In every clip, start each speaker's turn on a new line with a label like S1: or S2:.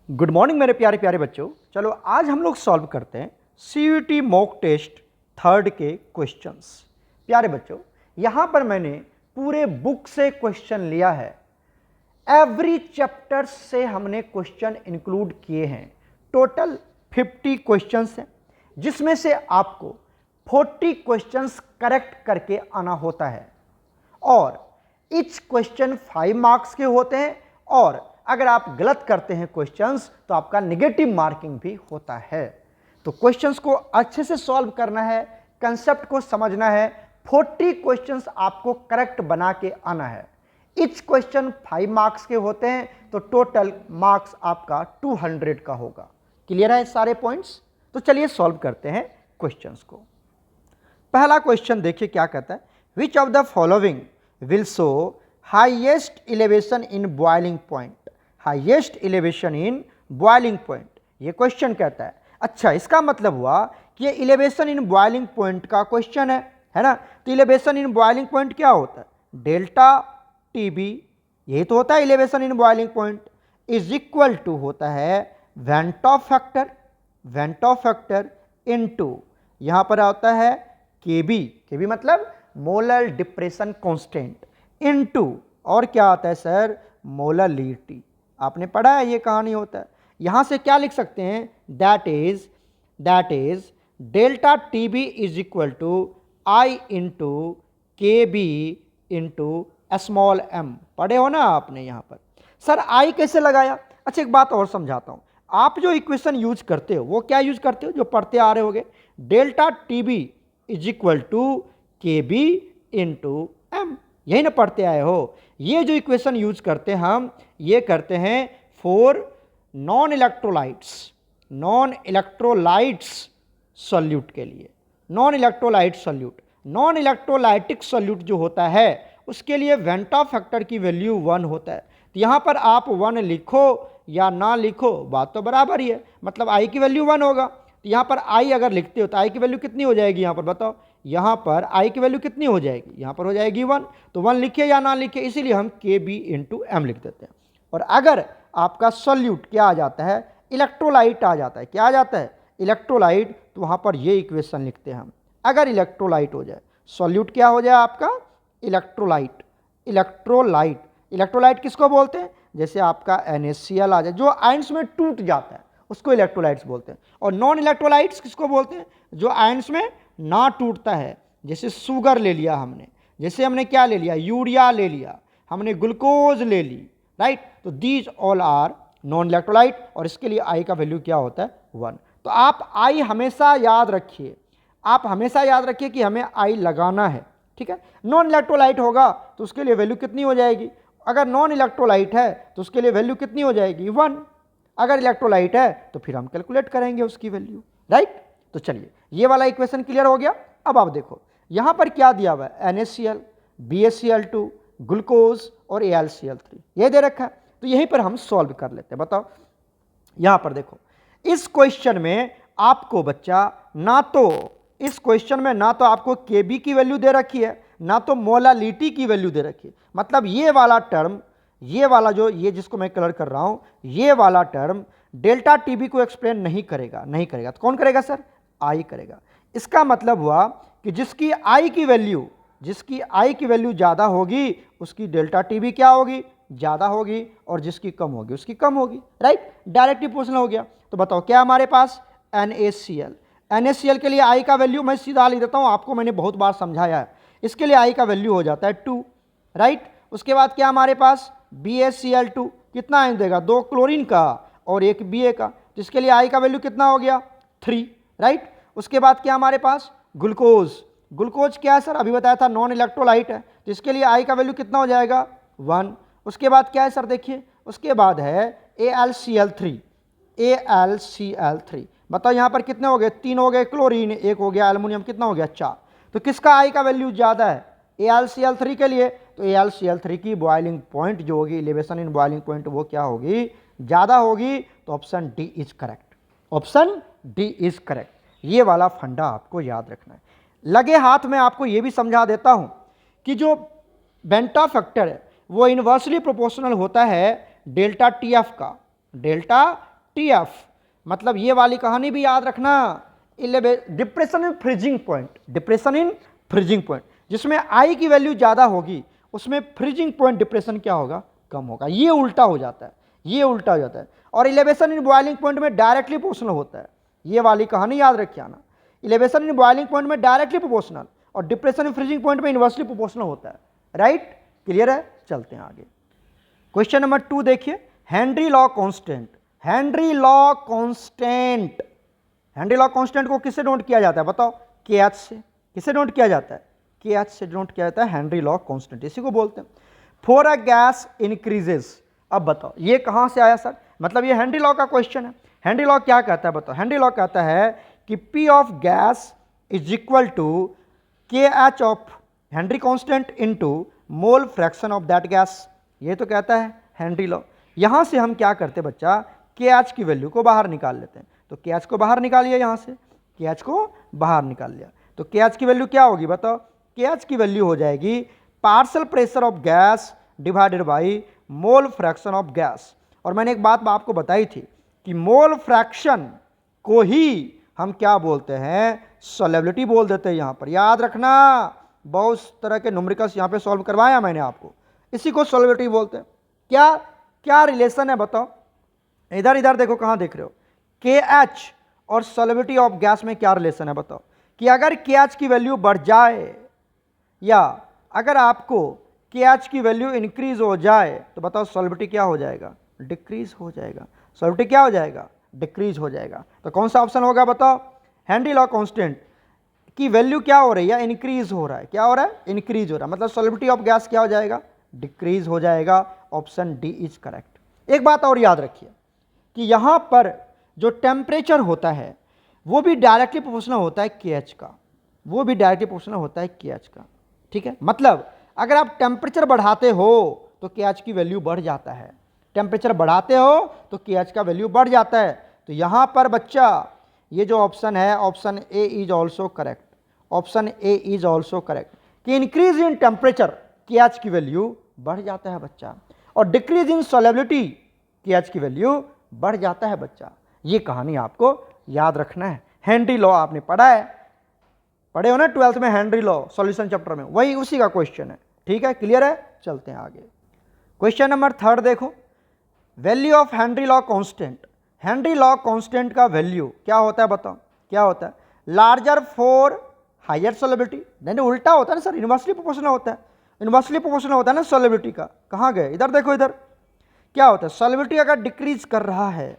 S1: Good morning मेरे प्यारे प्यारे बच्चों। चलो आज हम लोग सॉल्व करते हैं CUET मॉक टेस्ट थर्ड के क्वेश्चंस। प्यारे बच्चों, यहाँ पर मैंने पूरे बुक से क्वेश्चन लिया है। एवरी चैप्टर से हमने क्वेश्चन इंक्लूड किए हैं। टोटल 50 क्वेश्चंस हैं, जिसमें से आपको 40 क्वेश्चंस करेक्ट करके आना होता है और ईच क्वेश्चन 5 मार्क्स के होते हैं। और अगर आप गलत करते हैं क्वेश्चंस तो आपका नेगेटिव मार्किंग भी होता है। तो क्वेश्चंस को अच्छे से सॉल्व करना है, कंसेप्ट को समझना है। 40 क्वेश्चंस आपको करेक्ट बना के आना है। ईच क्वेश्चन 5 मार्क्स के होते हैं, तो टोटल मार्क्स आपका 200 का होगा। क्लियर है सारे पॉइंट्स? तो चलिए सॉल्व करते हैं क्वेश्चंस को। पहला क्वेश्चन देखिए क्या कहता है, विच of the following will show highest elevation in boiling point. Highest elevation in boiling point, ये क्वेश्चन कहता है। अच्छा, इसका मतलब हुआ कि ये एलिवेशन इन बॉइलिंग पॉइंट का क्वेश्चन है ना। तो एलिवेशन इन बॉइलिंग पॉइंट क्या होता है? डेल्टा टीबी, यही तो होता है elevation in boiling point, is equal to होता है van't Hoff factor. Van't Hoff factor into यहां पर आता है केबी। केबी मतलब मोलर डिप्रेशन कांस्टेंट, इनटू और क्या आता है सर? मोलरिटी। आपने पढ़ा है ये कहानी होता है। यहां से क्या लिख सकते हैं? That is delta TB is equal to i into K b into small m. पढ़े हो ना आपने यहां पर। सर आई कैसे लगाया? अच्छा, एक बात और समझाता हूं। आप जो इक्वेशन यूज करते हो वो क्या यूज करते हो? जो पढ़ते आ रहे होगे, delta TB is equal to K b into m, यही ना पढ़ते आए हो। ये जो इक्वेशन यूज करते हैं हम, ये करते हैं फॉर नॉन इलेक्ट्रोलाइट्स सॉल्यूट के लिए। Non electrolyte solute, non electrolytic solute जो होता है उसके लिए वेंटॉफ फैक्टर की वैल्यू 1 होता है। तो यहां पर आप 1 लिखो या ना लिखो, बात तो बराबर ही है। मतलब आई की वैल्यू 1 होगा। तो यहां पर आई अगर लिखते हो तो आई की वैल्यू कितनी हो जाएगी? यहां पर बताओ, यहां पर आई की वैल्यू कितनी हो जाएगी? यहां पर हो जाएगी 1। तो 1 लिखे या ना लिखे, इसीलिए हम के बी इंटू एम लिख देते हैं। और अगर आपका सॉल्यूट क्या आ जाता है? इलेक्ट्रोलाइट आ जाता है। क्या आ जाता है? इलेक्ट्रोलाइट। तो वहां पर ये इक्वेशन लिखते हैं हम। अगर इलेक्ट्रोलाइट हो जाए, सॉल्यूट क्या हो जाए आपका? इलेक्ट्रोलाइट। इलेक्ट्रोलाइट, इलेक्ट्रोलाइट किसको बोलते हैं? जैसे आपका NaCl आ जाए, जो आयंस में टूट जाता है उसको इलेक्ट्रोलाइट्स बोलते हैं। और नॉन इलेक्ट्रोलाइट्स किसको बोलते हैं? जो आयंस में ना टूटता है। जैसे शुगर ले लिया हमने, जैसे हमने क्या ले लिया? यूरिया ले लिया, हमने ग्लूकोज ले ली, राइट। तो these all are non electrolyte. और इसके लिए आई का वैल्यू क्या होता है? 1। तो आप आई हमेशा याद रखिए, आप हमेशा याद रखिए कि हमें आई लगाना है, ठीक है। नॉन इलेक्ट्रोलाइट होगा तो उसके लिए वैल्यू कितनी हो जाएगी? अगर नॉन इलेक्ट्रोलाइट है तो उसके लिए वैल्यू कितनी हो जाएगी? 1। अगर इलेक्ट्रोलाइट है तो फिर हम कैलकुलेट करेंगे उसकी वैल्यू, राइट। तो चलिए, ये वाला इक्वेशन क्लियर हो गया। अब आप देखो यहां पर क्या दिया हुआ है? NaCl, BaCl2, ग्लूकोज और AlCl3, ये दे रखा है। तो यहीं पर हम सॉल्व कर लेते हैं। बताओ, यहां पर देखो, इस क्वेश्चन में आपको बच्चा ना तो इस क्वेश्चन में ना तो आपको Kb की वैल्यू दे रखी है, ना तो मोलालिटी की वैल्यू दे रखी है। मतलब ये वाला टर्म, ये वाला जो ये जिसको मैं कलर कर रहा हूं, ये वाला टर्म डेल्टा टीबी को एक्सप्लेन नहीं करेगा। नहीं करेगा तो कौन करेगा सर? आई करेगा। इसका मतलब हुआ कि जिसकी आई की वैल्यू ज्यादा होगी उसकी डेल्टा टीबी क्या होगी? ज्यादा होगी। और जिसकी कम होगी उसकी कम होगी, राइट। डायरेक्ट प्रश्न हो गया। तो बताओ क्या हमारे पास? NaCl के लिए आई का वैल्यू मैं सीधा लिख देता हूं, आपको मैंने बहुत बार समझाया है। इसके लिए आई का वैल्यू हो जाता है 2, राइट। उसके बाद क्या हमारे पास? BaCl2 कितना आयन देगा? 2 क्लोरीन का और 1 Ba का। तो इसके लिए आई का वैल्यू कितना हो गया? 3, राइट। उसके बाद क्या हमारे पास? ग्लूकोज। ग्लूकोज क्या है सर? अभी बताया था नॉन इलेक्ट्रोलाइट है। तो इसके लिए आई का वैल्यू कितना हो जाएगा? 1। उसके बाद क्या है सर? देखिए, उसके बाद है AlCl3। बताओ यहां पर कितने हो गए? 3 हो गए क्लोरीन, 1 हो गया एल्युमिनियम, कितना हो गया? 4। तो किसका आई का वैल्यू ज्यादा है? AlCl3 के लिए। तो AlCl3 की बॉइलिंग पॉइंट जो होगी, एलिवेशन इन बॉइलिंग पॉइंट, वो क्या होगी? ज्यादा होगी। तो option D is correct. Option D is correct. ये वाला फंडा आपको याद रखना है। लगे हाथ में आपको यह भी समझा देता हूं कि जो बेंटा फैक्टर है वो इनवर्सली प्रोपोर्शनल होता है डेल्टा TF का। डेल्टा TF, मतलब ये वाली कहानी भी याद रखना, depression in freezing point, depression in freezing point, जिसमें I की वैल्यू ज़्यादा होगी उसमें फ्रीजिंग पॉइंट डिप्रेशन क्या होगा, कम होगा। ये उल्टा हो जाता है, ये उल्टा हो जाता है। और इलेवेशन इन बॉइलिंग पॉइंट में डायरेक्टली प्रोपोर्शनल होता है, ये वाली कहानी याद रखिए आना। इलेवेशन इन बॉइलिंग पॉइंट में डायरेक्टली प्रोपोर्शनल और डिप्रेशन इन फ्रीजिंग पॉइंट में इन्वर्सली प्रोपोर्शनल होता है। राइट, क्लियर है? चलते हैं आगे। क्वेश्चन नंबर 2 देखिए, Henry law constant. Henry law constant, Henry law constant को किससे नोट किया जाता है बताओ? KH से। किससे नोट किया जाता है? KH से नोट किया जाता है हेनरी लॉ कांस्टेंट, इसी को बोलते हैं। फॉर अ गैस इंक्रीजेस, अब बताओ ये कहां से आया सर? मतलब ये हेनरी लॉ का क्वेश्चन है। हेनरी लॉ क्या कहता है बताओ? हेनरी लॉ कहता है कि P of gas is equal to KH of Henry constant into mole fraction of that gas, ये तो कहता है हेनरी लॉ। यहां से हम क्या करते बच्चा, KH की वैल्यू को बाहर निकाल लेते हैं। तो KH को बाहर निकालिए, यहां से KH को बाहर निकाल लिया तो KH की वैल्यू क्या होगी बताओ? KH की वैल्यू हो जाएगी partial pressure of gas divided by mole fraction of gas. और मैंने एक बात आपको बताई थी कि मोल फ्रैक्शन को ही हम क्या बोलते हैं? सॉल्युबिलिटी बोल देते हैं। यहां पर याद रखना, बहुत तरह के न्यूमेरिकल्स यहां पे सॉल्व करवाया मैंने आपको, इसी को सॉल्युबिलिटी बोलते हैं। क्या क्या रिलेशन है बताओ? इधर इधर देखो, कहां देख रहे हो? KH और सॉल्युबिलिटी ऑफ गैस में क्या रिलेशन है बताओ? कि अगर KH की वैल्यू बढ़ जाए या अगर आपको KH की वैल्यू इंक्रीज हो जाए तो बताओ सॉल्युबिलिटी क्या हो जाएगा? डिक्रीज हो जाएगा। सॉल्युबिलिटी क्या हो जाएगा? डिक्रीज हो जाएगा। तो कौन सा ऑप्शन होगा बताओ? हेनरी लॉ कांस्टेंट की वैल्यू क्या हो रही है? इंक्रीज हो रहा है। क्या हो रहा है? इंक्रीज हो रहा है। मतलब सॉल्युबिलिटी ऑफ गैस क्या हो जाएगा? डिक्रीज हो जाएगा। Option D is correct. एक बात और याद रखिए कि यहां पर जो टेम्परेचर होता है वो भी डायरेक्टली प्रोपोर्शनल होता है KH का, वो भी डायरेक्टली प्रोपोर्शनल होता है KH का। ठीक है, मतलब अगर आप टेम्परेचर बढ़ाते हो तो KH की वैल्यू बढ़ जाता है, टेम्परेचर बढ़ाते हो तो KH का वैल्यू बढ़ जाता है। तो यहां पर बच्चा ये जो ऑप्शन है, option A is also correct, option A is also correct कि इंक्रीज इन टेम्परेचर KH की वैल्यू बढ़ जाता है बच्चा, और डिक्रीज इन सॉल्युबिलिटी KH की वैल्यू बढ़ जाता है बच्चा। ये कहानी आपको याद रखना है। हेनरी लॉ आपने पढ़ा है, पढ़े हो ना 12th में हेनरी लॉ सॉल्यूशन चैप्टर में, वही उसी का क्वेश्चन है। ठीक है, क्लियर है? चलते हैं आगे। क्वेश्चन नंबर 3 देखो, value of Henry law constant. Henry law constant का वैल्यू क्या होता है बताओ? क्या होता है? Larger for higher solubility. नहीं उल्टा होता है ना सर, इनवर्सली प्रोपोर्शनल होता है, इनवर्सली प्रोपोर्शनल होता है ना सॉल्युबिलिटी का। कहाँ गए? इधर देखो, इधर क्या होता है? सॉल्युबिलिटी अगर डिक्रीज कर रहा है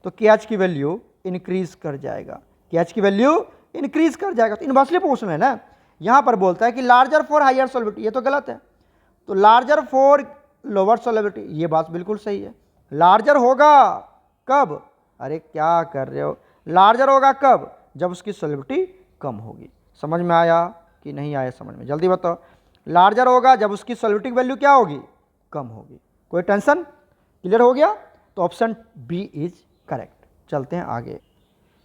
S1: तो KH की वैल्यू इंक्रीज कर जाएगा, KH की वैल्यू इंक्रीज कर जाएगा। तो इनवर्सली प्रोपोर्शनल है ना। यहां पर बोलता है कि लार्जर फॉर हायर सॉल्युबिलिटी, ये तो गलत है। तो लार्जर फॉर लोअर सॉल्युबिलिटी, ये बात बिल्कुल सही है। लार्जर होगा कब? अरे क्या कर रहे हो? लार्जर होगा कब? जब उसकी सॉल्युबिलिटी कम होगी। समझ में आया कि नहीं आया? समझ में, जल्दी बताओ। लार्जर होगा जब उसकी सॉल्युबिलिटी वैल्यू क्या होगी? कम होगी। कोई टेंशन? क्लियर हो गया? तो ऑप्शन बी इज करेक्ट। चलते हैं आगे।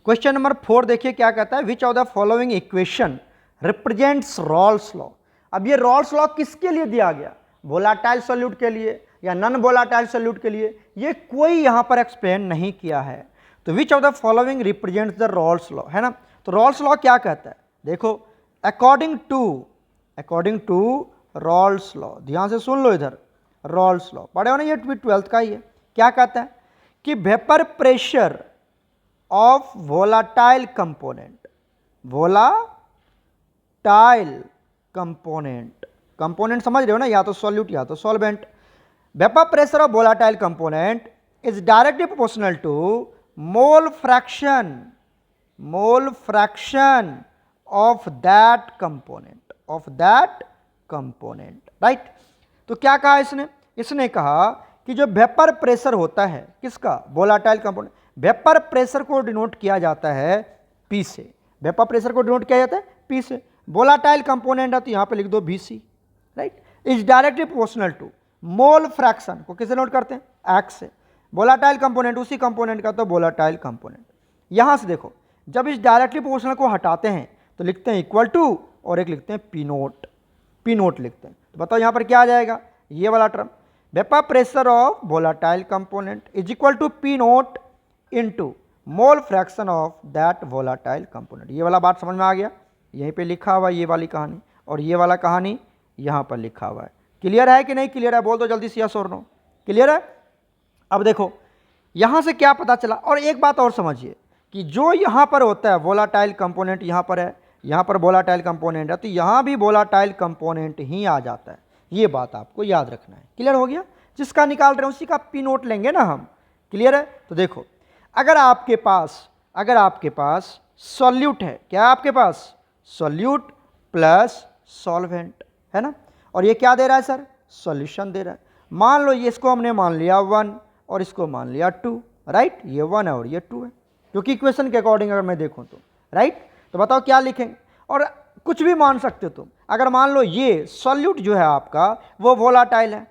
S1: क्वेश्चन नंबर 4 देखिए क्या कहता है, विच of the following equation represents Rawls law. अब ये रॉल्स लॉ किसके लिए दिया गया? वोलाटाइल सॉल्यूट के लिए या नॉन वोलाटाइल सॉल्यूट के लिए? ये कोई यहां पर एक्सप्लेन नहीं किया है। तो विच of the following represents the Rawls law, है ना। तो रॉल्स लॉ क्या कहता है? देखो, अकॉर्डिंग टू रॉल्स लॉ, ध्यान से सुन लो इधर, रॉल्स लॉ पढ़े हो ना, ये 12th का ही है। क्या कहता है कि vapour pressure of volatile component, volatile component, component समझ रहे हो ना, या तो सॉल्यूट या तो solvent. Vapour pressure of volatile component is directly proportional to mole fraction of that component, right. तो क्या कहा इसने कहा कि जो वेपर प्रेशर होता है किसका? Volatile component. वेपर प्रेशर को डिनोट किया जाता है P से, वेपर प्रेशर को डिनोट किया जाता है P से। वोलाटाइल कंपोनेंट है तो यहां पे लिख दो VC, right. Is directly proportional to mole fraction को किससे नोट करते हैं? X से। वोलाटाइल कंपोनेंट उसी कंपोनेंट का तो वोलाटाइल कंपोनेंट। यहां से देखो, जब इस डायरेक्टली प्रोपोर्शनल को हटाते हैं तो लिखते हैं इक्वल टू और एक लिखते हैं P नोट लिखते हैं। तो बताओ यहां पर क्या आ जाएगा? ये वाला term, vapour pressure of volatile component is equal to P naught into mole fraction of that volatile component. ये वाला बात समझ में आ गया, यहीं पे लिखा हुआ है ये वाली कहानी, और ये वाला कहानी यहाँ पर लिखा हुआ है। क्लियर है कि नहीं क्लियर है, बोल दो जल्दी से यस और नो। क्लियर है। अब देखो यहाँ से क्या पता चला, और एक बात और समझिए कि जो यहाँ पर होता है वोलाटाइल कंपोनेंट, यहाँ पर है, यहाँ पर वोलाटाइल कंपोनेंट है, तो यहाँ भी वोलाटाइल कंपोनेंट ही आ जाता है। ये बात आपको याद रखना है। क्लियर हो गया। जिसका निकाल रहे हैं उसी का पी नोट लेंगे ना हम। क्लियर है। तो देखो अगर आपके पास सॉल्यूट है, क्या है आपके पास, सॉल्यूट प्लस सॉल्वेंट है ना, और ये क्या दे रहा है सर, सॉल्यूशन दे रहा है। मान लो ये इसको हमने मान लिया 1 और इसको मान लिया 2, राइट, ये 1 है और ये 2 है, क्योंकि इक्वेशन के अकॉर्डिंग अगर मैं देखूं तो, राइट। तो बताओ क्या लिखेंगे, और कुछ भी मान सकते हो तुम। अगर मान लो ये सॉल्यूट जो है आपका वो वोलाटाइल है,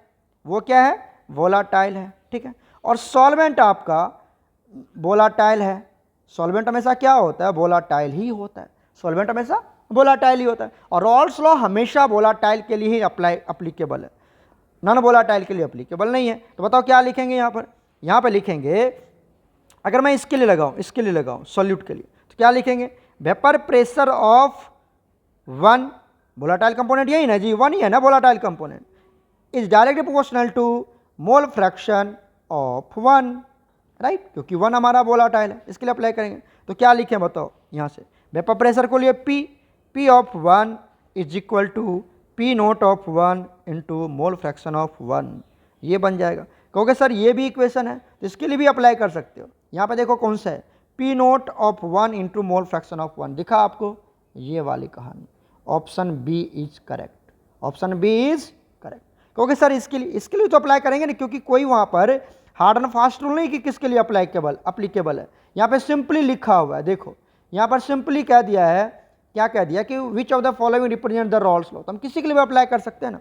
S1: वो क्या है, वोलाटाइल है, ठीक है, और सॉल्वेंट आपका वोलाटाइल है। सॉल्वेंट हमेशा क्या होता है, वोलाटाइल ही होता है, सॉल्वेंट हमेशा वोलाटाइल ही होता है, और रॉल्स लॉ हमेशा वोलाटाइल के लिए ही अप्लीकेबल है, नॉन वोलाटाइल के लिए अप्लीकेबल नहीं है। तो बताओ क्या लिखेंगे यहाँ पर लिखेंगे, अगर मैं इसके लिए लगाऊं सॉल्यूट के लिए, तो क्या लिखेंगे, vapour pressure of 1 volatile component, यही ना जी, 1 ही है ना volatile component, is directly proportional to mole fraction of 1, right, क्योंकि 1 हमारा वोलाटाइल है, इसके लिए अप्लाई करेंगे। तो क्या लिखें बताओ, यहाँ से वेपर प्रेशर को लिए P of 1 is equal to P naught of 1 into mole fraction of 1, ये बन जाएगा। कहोगे सर ये भी इक्वेशन है, तो इसके लिए भी अप्लाई कर सकते हो। यहाँ पे देखो कौन सा है, P naught of 1 into mole fraction of 1, दिखा आपको, ये वाली कहानी, option B is correct, option B is correct. कहोगे सर इसके लिए तो अप्लाई करेंगे ना, क्योंकि कोई वहाँ पर हार्ड एंड फास्ट रूल नहीं कि किसके लिए अप्लीकेबल है। यहाँ पे सिंपली लिखा हुआ है, देखो यहाँ पर सिंपली कह दिया है, क्या कह दिया कि विच of the following represent the Rawls law, तो हम किसी के लिए भी अप्लाई कर सकते हैं ना।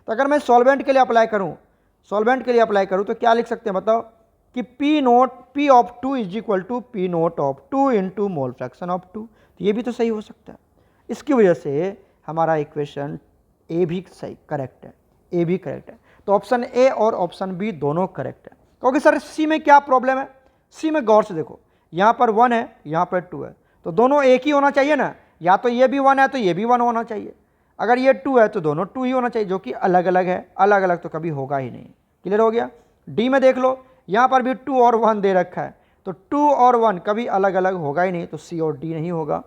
S1: तो अगर मैं सॉल्वेंट के लिए अप्लाई करूँ तो क्या लिख सकते हैं बताओ, कि P of 2 is equal to P naught of 2 into mole fraction of 2, तो ये भी तो सही हो सकता है। इसकी वजह से हमारा इक्वेशन ए भी सही करेक्ट है, ए भी करेक्ट है। तो ऑप्शन ए और ऑप्शन बी दोनों करेक्ट है। क्योंकि सर सी में क्या प्रॉब्लम है, सी में गौर से देखो, यहाँ पर 1 है, यहाँ पर 2 है, तो दोनों एक ही होना चाहिए ना, या तो ये भी 1 है तो ये भी 1 होना चाहिए। अगर ये 2 है तो दोनों 2 ही होना चाहिए, जो कि अलग अलग है, अलग अलग तो कभी होगा ही नहीं। क्लियर हो गया। डी में देख लो, यहाँ पर भी 2 और 1 दे रखा है, तो 2 और 1 कभी अलग अलग होगा ही नहीं, तो सी और डी नहीं होगा,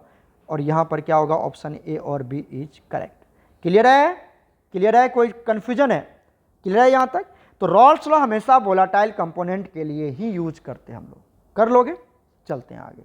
S1: और यहाँ पर क्या होगा, ऑप्शन ए और बी इज करेक्ट। क्लियर है, क्लियर है, कोई कन्फ्यूजन है, क्लियर है यहाँ तक। तो रॉल्स लॉ हमेशा वोलाटाइल कंपोनेंट के लिए ही यूज करते हैं हम लोग, कर लोगे। चलते हैं आगे,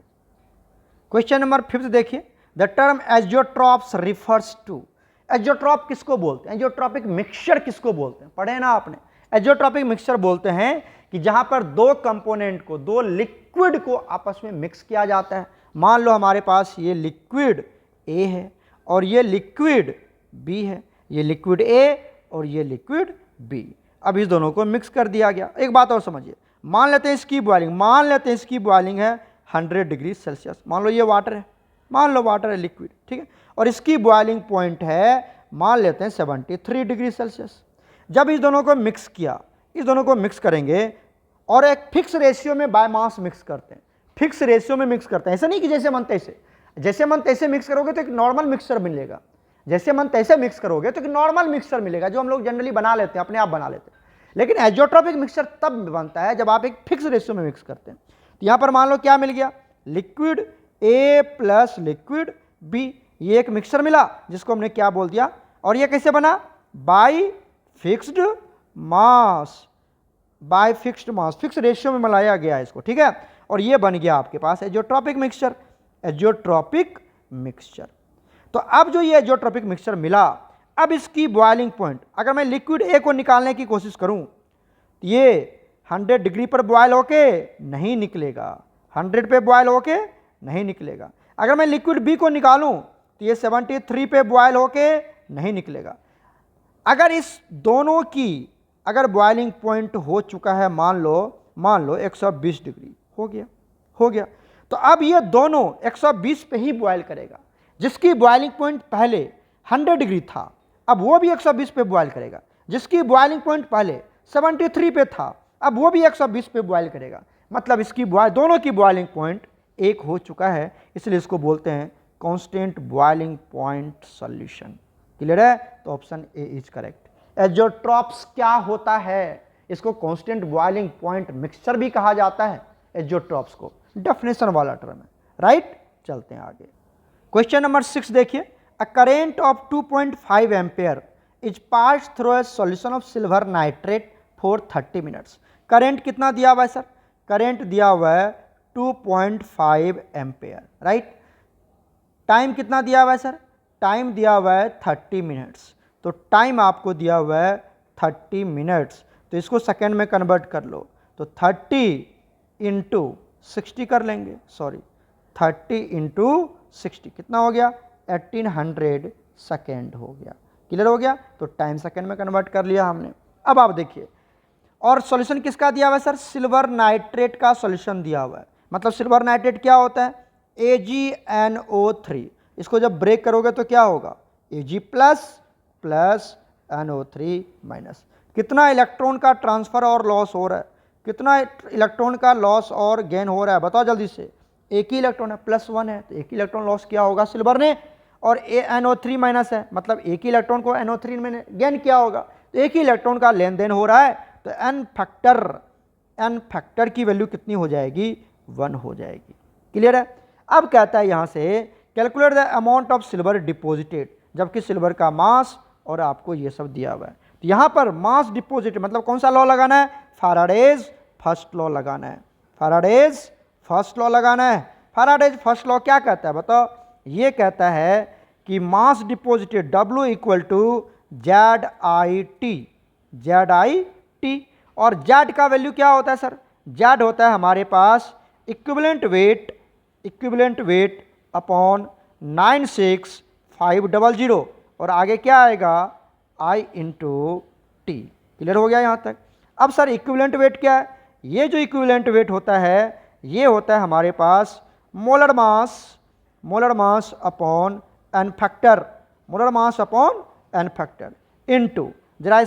S1: क्वेश्चन नंबर 5 देखिए, the term azeotropes refers to, azeotrope किसको बोलते हैं, एजियोट्रॉपिक मिक्सचर किसको बोलते हैं, पढ़े ना आपने। एजियोट्रॉपिक मिक्सचर बोलते हैं कि जहां पर दो कंपोनेंट को, दो लिक्विड को आपस में मिक्स किया जाता है। मान लो हमारे पास ये लिक्विड ए है और ये लिक्विड बी है, ये लिक्विड ए और ये लिक्विड बी, अब इस दोनों को मिक्स कर दिया गया। एक बात और समझिए, मान लेते हैं इसकी बॉइलिंग है 100 डिग्री सेल्सियस, मान लो ये वाटर है, मान लो वाटर है लिक्विड, ठीक है, और इसकी बॉइलिंग पॉइंट है मान लेते हैं 73 डिग्री सेल्सियस। जब इस दोनों को मिक्स किया, इस दोनों को मिक्स करेंगे और एक फिक्स रेशियो में बाय मास मिक्स करते हैं, फिक्स रेशियो में मिक्स करते हैं, ऐसा नहीं कि जैसे मन तैसे मिक्स करोगे तो एक नॉर्मल मिक्सचर मिलेगा, जैसे मन तैसे मिक्स करोगे तो एक नॉर्मल मिक्सचर मिलेगा जो हम लोग जनरली बना लेते हैं, अपने आप बना लेते हैं। लेकिन एजियोट्रॉपिक मिक्सचर तब बनता है जब आप एक फिक्स रेशियो में मिक्स करते हैं। तो यहां पर मान लो क्या मिल गया, liquid A plus liquid B, ये एक मिक्सचर मिला जिसको हमने क्या बोल दिया, और ये कैसे बना, bye fixed mass, bye fixed mass, fix ratio में मिलाया गया इसको, ठीक है, और ये बन गया आपके पास एजियोट्रॉपिक मिक्सचर, एजियोट्रॉपिक मिक्सचर। तो अब जो ये एजियोट्रॉपिक मिक्सचर मिला, अब इसकी बॉइलिंग पॉइंट, अगर मैं लिक्विड ए को निकालने की कोशिश करूं, ये 100 डिग्री पर बॉयल होके नहीं निकलेगा, 100 पे बॉयल होके नहीं निकलेगा। अगर मैं लिक्विड बी को निकालूं तो ये 73 पे बॉयल होके नहीं निकलेगा। अगर इस दोनों की अगर बॉइलिंग पॉइंट हो चुका है, मान लो 120 डिग्री हो गया, तो अब ये दोनों 120 पे ही बॉयल करेगा। जिसकी बॉइलिंग पॉइंट पहले 100 डिग्री था, अब वो भी 120 पे बॉयल करेगा। जिसकी बॉइलिंग पॉइंट पहले 73 पे था, अब वो भी 120 पे बॉयल करेगा। मतलब इसकी दोनों की बॉइलिंग पॉइंट एक हो चुका है, इसलिए इसको बोलते हैं constant boiling point solution. Clear है? तो ऑप्शन ए इज करेक्ट। एजोट्रॉप्स क्या होता है? इसको कांस्टेंट बॉइलिंग पॉइंट मिक्सचर भी कहा जाता है एजोट्रॉप्स को, डेफिनेशन वाला टर्म है, राइट। चलते हैं आगे। क्वेश्चन नंबर 6 देखिए, a current of 2.5 ampere is pass through a solution of silver nitrate for 30 minutes. Current कितना दिया हुआ है सर? करेंट दिया हुआ है 2.5 एम्पेयर, राइट। टाइम कितना दिया हुआ है सर? टाइम दिया हुआ है 30 मिनट्स। तो टाइम आपको दिया हुआ है 30 मिनट्स, तो इसको सेकेंड में कन्वर्ट कर लो, तो 30 इंटू 60 कर लेंगे, सॉरी 30 इंटू 60 कितना हो गया? 1800 सेकेंड हो गया। क्लियर हो गया? तो टाइम सेकेंड में कन्वर्ट कर लिया हमने। अब आप देखिए, और सॉल्यूशन किसका दिया हुआ है सर? सिल्वर नाइट्रेट का सॉल्यूशन दिया हुआ है। मतलब सिल्वर नाइट्रेट क्या होता है? AgNO3। इसको जब ब्रेक करोगे तो क्या होगा? Ag plus plus NO3 minus. कितना इलेक्ट्रॉन का ट्रांसफर और लॉस हो रहा है? कितना इलेक्ट्रॉन का लॉस और गेन हो रहा है? बताओ जल्दी से। एक ही इलेक्ट्रॉन है, +1 है, तो एक ही इलेक्ट्रॉन लॉस किया होगा सिल्वर ने, और NO3 माइनस है, मतलब एक ही इलेक्ट्रॉन को NO3 में गेन किया होगा, तो एक ही इलेक्ट्रॉन का लेन देन हो रहा है, तो एन फैक्टर की वैल्यू कितनी हो जाएगी? 1 हो जाएगी। क्लियर है? अब कहता है यहां से calculate the amount of silver deposited, जबकि सिल्वर का मास और आपको ये सब दिया हुआ है। तो यहां पर मास डिपोजिट मतलब कौन सा लॉ लगाना है? फैराडेज फर्स्ट लॉ लगाना है। फैराडेज फर्स्ट लॉ लगाना है। फैराडेज फर्स्ट लॉ क्या कहता है बताओ? ये कहता है कि mass deposited W equal to ZIT, ZIT। और Z का वैल्यू क्या होता है सर? Z होता है हमारे पास इक्विवेलेंट वेट अपॉन 96500, और आगे क्या आएगा? I into T. क्लियर हो गया यहाँ तक? अब सर इक्विवेलेंट वेट क्या है? ये जो इक्विवेलेंट वेट होता है ये होता है हमारे पास molar mass upon n factor, molar mass upon n factor into, जरा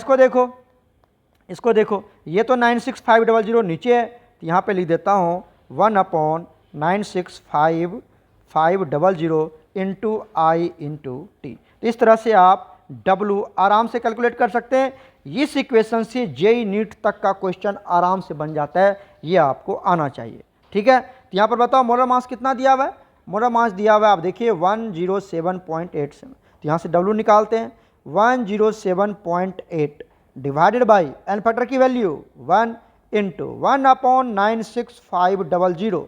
S1: इसको देखो, ये तो 96500 नीचे है, तो यहाँ पे लिख देता हूँ 1/96500 इंटू I इंटू टी। तो इस तरह से आप W आराम से कैलकुलेट कर सकते हैं। इस इक्वेशन से JEE नीट तक का क्वेश्चन आराम से बन जाता है, ये आपको आना चाहिए। ठीक है, तो यहाँ पर बताओ मोलर मास कितना दिया हुआ है? मोलर मास दिया हुआ है आप देखिए 107.87। तो यहाँ से W निकालते हैं, 107.8 डिवाइडेड बाई एन फैक्टर की वैल्यू 1 इंटू 1/96500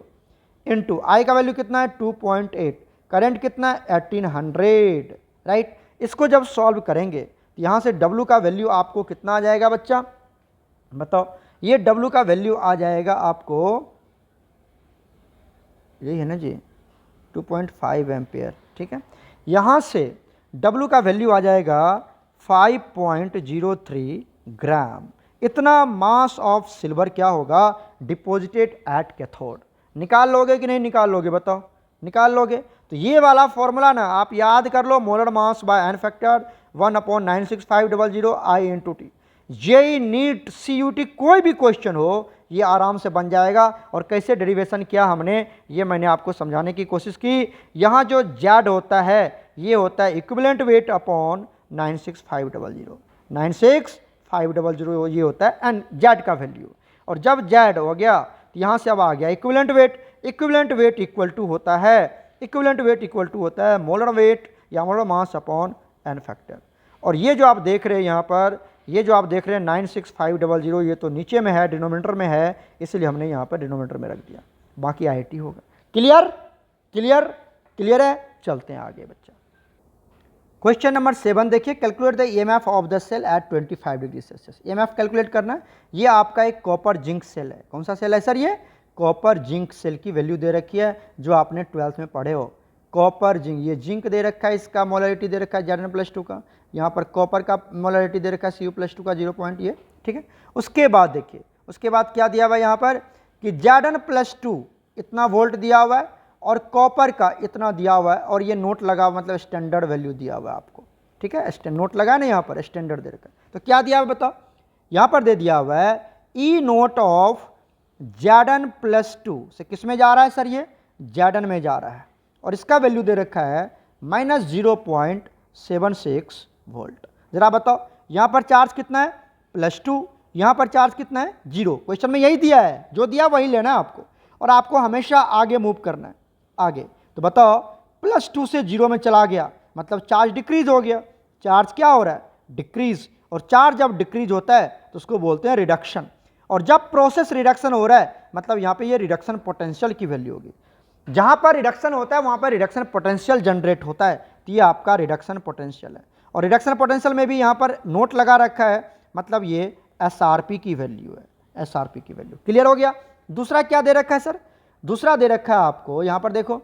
S1: इंटू I का वैल्यू कितना है? 2.8, करंट कितना है? 1800, राइट। इसको जब सॉल्व करेंगे तो यहाँ से W का वैल्यू आपको कितना आ जाएगा बच्चा? बताओ। ये W का वैल्यू आ जाएगा आपको, यही है ना जी, 2.5 एम्पेयर। ठीक है, यहाँ से W का वैल्यू आ जाएगा 5.03 ग्राम। इतना मास ऑफ सिल्वर क्या होगा? Deposited at cathode. निकाल लोगे कि नहीं निकाल लोगे? बताओ, निकाल लोगे? तो ये वाला फॉर्मूला ना आप याद कर लो, molar mass by n factor 1/96500 I into T. JEE NEET CUT कोई भी क्वेश्चन हो ये आराम से बन जाएगा। और कैसे डेरिवेशन किया हमने ये मैंने आपको समझाने की कोशिश की। यहाँ जो Z होता है ये होता है इक्विवेलेंट वेट अपॉन 96500, 96500 ये होता है एंड Z का वैल्यू। और जब Z हो गया तो यहाँ से अब आ गया इक्विवेलेंट वेट इक्वल टू होता है मोलर वेट या molar mass upon n factor. और ये जो आप देख रहे हैं यहाँ पर, ये जो आप देख रहे हैं 96500 ये तो नीचे में है, डिनोमिनेटर में है, इसलिए हमने यहाँ पर डिनोमिनेटर में रख दिया, बाकी IT होगा। क्लियर है? चलते हैं आगे बच्चा। क्वेश्चन नंबर 7 देखिए, calculate the EMF of the cell at 25 degree Celsius. EMF calculate करना है। ये आपका एक कॉपर जिंक सेल है। कौन सा सेल है सर? ये कॉपर जिंक सेल की वैल्यू दे रखी है जो आपने 12th में पढ़े हो। कॉपर जिंक, ये जिंक दे रखा है, इसका मोलरिटी दे रखा है Zn+2 का, यहाँ पर कॉपर का मोलरिटी दे रखा है Cu+2 का 0 पॉइंट ये। ठीक है, उसके बाद देखिए, उसके बाद क्या दिया हुआ है यहाँ पर कि Zn+2 इतना वोल्ट दिया हुआ है और कॉपर का इतना दिया हुआ है, और ये नोट लगा हुआ मतलब स्टैंडर्ड वैल्यू दिया हुआ है आपको। ठीक है, नोट लगा ना यहाँ पर, स्टैंडर्ड दे रखा है। तो क्या दिया हुआ बताओ? यहाँ पर दे दिया हुआ है E0 ऑफ Zn प्लस 2 से किस में जा रहा है सर, ये Zn में जा रहा है, और इसका वैल्यू दे रखा है -0.76 वोल्ट। जरा बताओ यहाँ पर चार्ज कितना है +2, यहाँ पर चार्ज कितना है 0। क्वेश्चन में यही दिया है, जो दिया वही लेना है आपको, और आपको हमेशा आगे मूव करना है आगे। तो बताओ +2 से 0 में चला गया, मतलब चार्ज डिक्रीज हो गया। चार्ज क्या हो रहा है, डिक्रीज, और चार्ज जब डिक्रीज होता है तो उसको बोलते हैं रिडक्शन। और जब प्रोसेस रिडक्शन हो रहा है, मतलब यहाँ पे ये रिडक्शन पोटेंशियल की वैल्यू होगी। जहाँ पर रिडक्शन होता है वहाँ पर रिडक्शन पोटेंशियल जनरेट होता है, तो ये आपका रिडक्शन पोटेंशियल है। और रिडक्शन पोटेंशियल में भी यहाँ पर नोट लगा रखा है, मतलब ये SRP की वैल्यू है, SRP की वैल्यू। क्लियर हो गया। दूसरा क्या दे रखा है सर, दूसरा दे रखा है आपको यहाँ पर देखो,